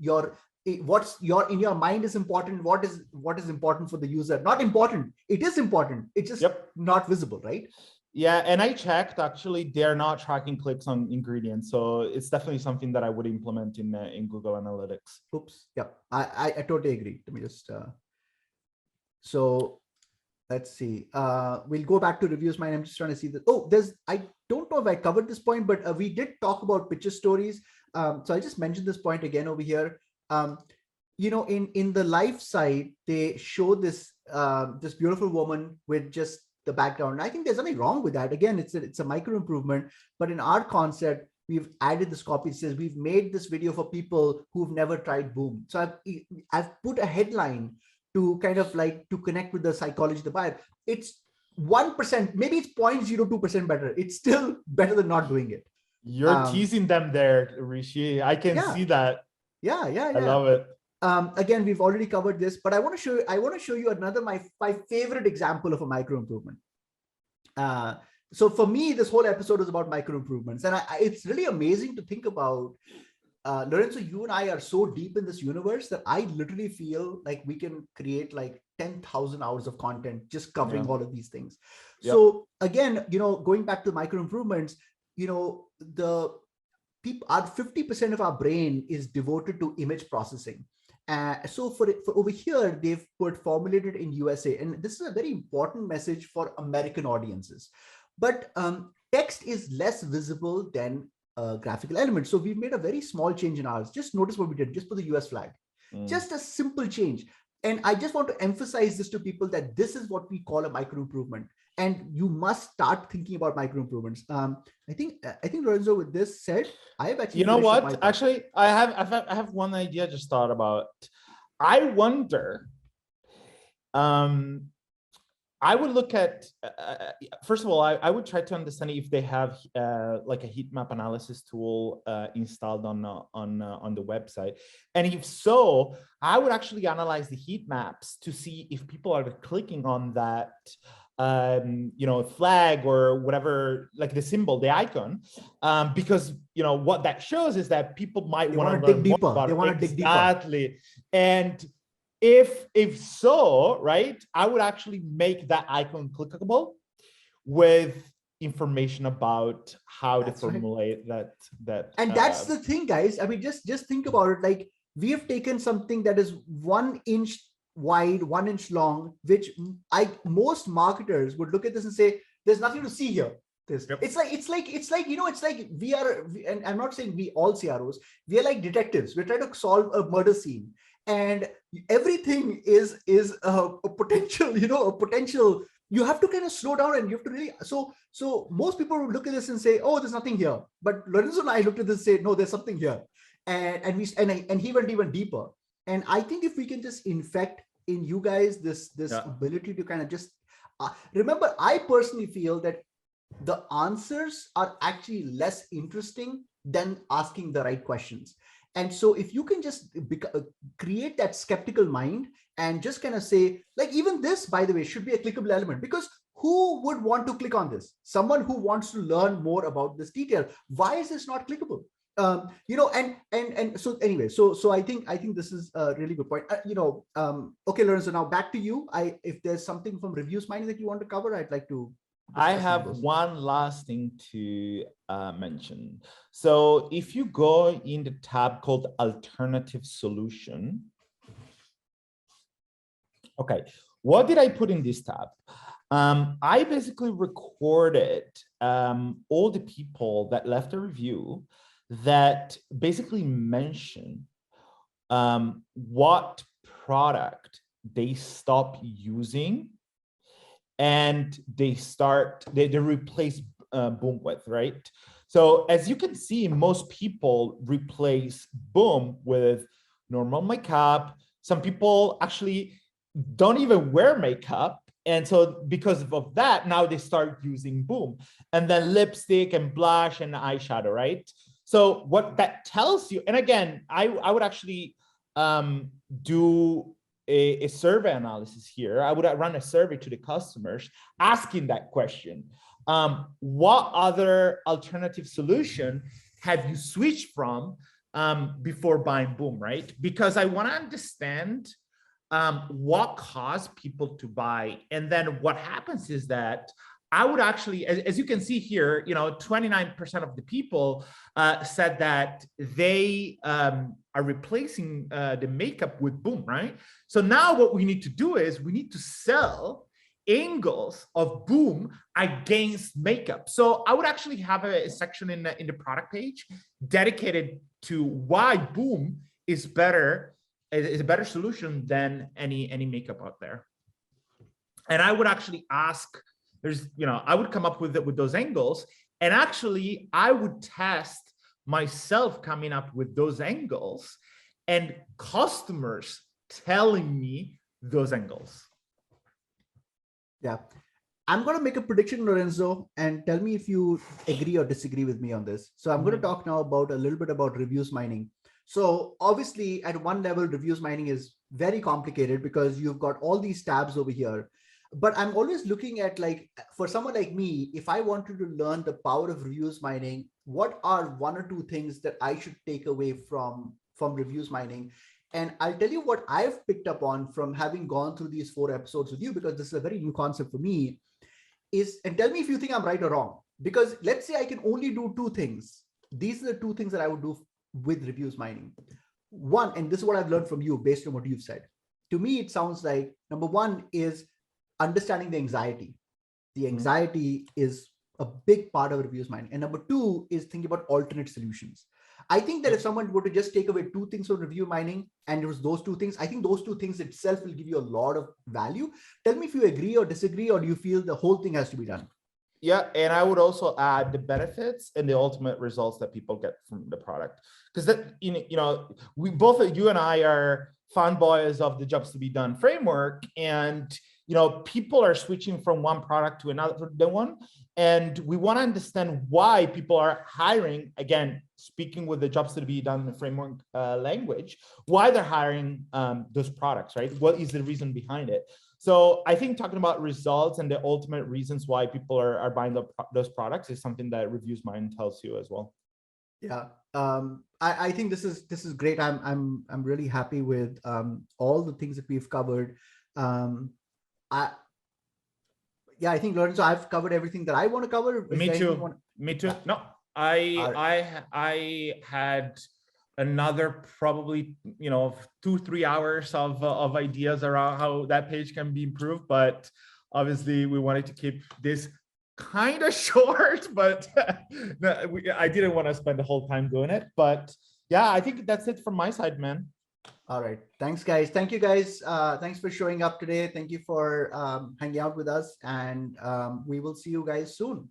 what's in your mind is important, what is important for the user. Not important, it is important, it's just not visible, right? Yeah, and I checked, actually they're not tracking clicks on ingredients, so it's definitely something that I would implement in Google Analytics. Oops. Yeah, I totally agree. Let me just so let's see, we'll go back to reviews. I'm just trying to see that. Oh, I don't know if I covered this point, but we did talk about picture stories. So I just mentioned this point again over here. In the live side, they show this this beautiful woman with just the background. And I think there's nothing wrong with that. Again, it's a micro improvement, but in our concept, we've added this copy. It says we've made this video for people who've never tried Boom. So I've put a headline to kind of like to connect with the psychology of the buyer. It's 1%, maybe it's 0.02% better. It's still better than not doing it. You're teasing them there, Rishi. I can see that. Yeah. I love it. Again, we've already covered this, but I want to show you another my favorite example of a micro improvement. So for me, this whole episode is about micro improvements, and it's really amazing to think about. Lorenzo, you and I are so deep in this universe that I literally feel like we can create like 10,000 hours of content just covering all of these things. So again, going back to micro improvements, the people are 50% of our brain is devoted to image processing. So for over here, they've formulated in USA, and this is a very important message for American audiences. But text is less visible than graphical elements. So we've made a very small change in ours. Just notice what we did. Just put the US flag. Just a simple change. And I just want to emphasize this to people that this is what we call a micro improvement. And you must start thinking about micro improvements. I think Lorenzo, with this said, I have actually. You know what? Actually, I have one idea I just thought about. I wonder. I would look at, first of all, I would try to understand if they have like a heat map analysis tool installed on the website. And if so, I would actually analyze the heat maps to see if people are clicking on that flag or whatever, like the symbol, the icon, because what that shows is that people might want to dig deeper. They want to dig deeper. Exactly. And if so, right, I would actually make that icon clickable with information about how to formulate that. And that's the thing, guys. I mean, just think about it. Like, we have taken something that is 1 inch wide, 1 inch long, which most marketers would look at this and say, there's nothing to see here. It's like we are, and I'm not saying we all CROs, we are like detectives. We're trying to solve a murder scene, and everything is a potential, you have to kind of slow down, and you have to really, so most people would look at this and say, oh, there's nothing here. But Lorenzo and I looked at this and say, no, there's something here. And he went even deeper. And I think if we can just infect in you guys this ability to kind of just remember, I personally feel that the answers are actually less interesting than asking the right questions. And so if you can just create that skeptical mind and just kind of say, like, even this, by the way, should be a clickable element, because who would want to click on this? Someone who wants to learn more about this detail. Why is this not clickable? And so anyway, so I think this is a really good point. Okay, Lorenzo, now back to you. If there's something from reviews mining that you want to cover, I'd like to. I have one last thing to mention. So if you go in the tab called Alternative Solution, okay, what did I put in this tab? I basically recorded all the people that left a review that basically mention what product they stop using and they replace Boom with, right? So as you can see, most people replace Boom with normal makeup. Some people actually don't even wear makeup. And so because of that, now they start using Boom, and then lipstick and blush and eyeshadow, right? So what that tells you, and again, I would actually do a survey analysis here. I would run a survey to the customers asking that question. What other alternative solution have you switched from before buying Boom, right? Because I want to understand what caused people to buy. And then what happens is that I would actually, as you can see here, 29% of the people said that they are replacing the makeup with Boom, right? So now what we need to do is we need to sell angles of Boom against makeup. So I would actually have a section in the product page dedicated to why Boom is a better solution than any makeup out there. And I would actually ask, I would come up with those angles, and actually I would test myself coming up with those angles and customers telling me those angles. Yeah. I'm going to make a prediction, Lorenzo, and tell me if you agree or disagree with me on this. So I'm going to talk now about a little bit about reviews mining. So obviously at one level, reviews mining is very complicated because you've got all these tabs over here. But I'm always looking at, like, for someone like me, if I wanted to learn the power of reviews mining, what are one or two things that I should take away from reviews mining? And I'll tell you what I've picked up on from having gone through these 4 episodes with you, because this is a very new concept for me, and tell me if you think I'm right or wrong. Because let's say I can only do 2 things. These are the 2 things that I would do with reviews mining. One, and this is what I've learned from you based on what you've said. To me, it sounds like number 1 is understanding the anxiety. The anxiety is a big part of reviews mining. And number 2 is thinking about alternate solutions. I think that if someone were to just take away 2 things from review mining, and it was those 2 things, I think those 2 things itself will give you a lot of value. Tell me if you agree or disagree, or do you feel the whole thing has to be done? Yeah, and I would also add the benefits and the ultimate results that people get from the product. Because that, we both, you and I, are fanboys of the jobs to be done framework, and people are switching from one product to another one, and we want to understand why people are hiring. Again, speaking with the jobs to be done framework language, why they're hiring those products, right? What is the reason behind it? So I think talking about results and the ultimate reasons why people are buying those products is something that Reviews Mine tells you as well. Yeah, I think this is great. I'm really happy with all the things that we've covered. I think, Lorenzo, I've covered everything that I want to cover. Me too. Yeah. No, I had another probably 2-3 hours of ideas around how that page can be improved, but obviously we wanted to keep this kind of short, but I didn't want to spend the whole time doing it. But yeah, I think that's it from my side, man. All right. Thanks, guys. Thank you, guys. Thanks for showing up today. Thank you for hanging out with us, and we will see you guys soon.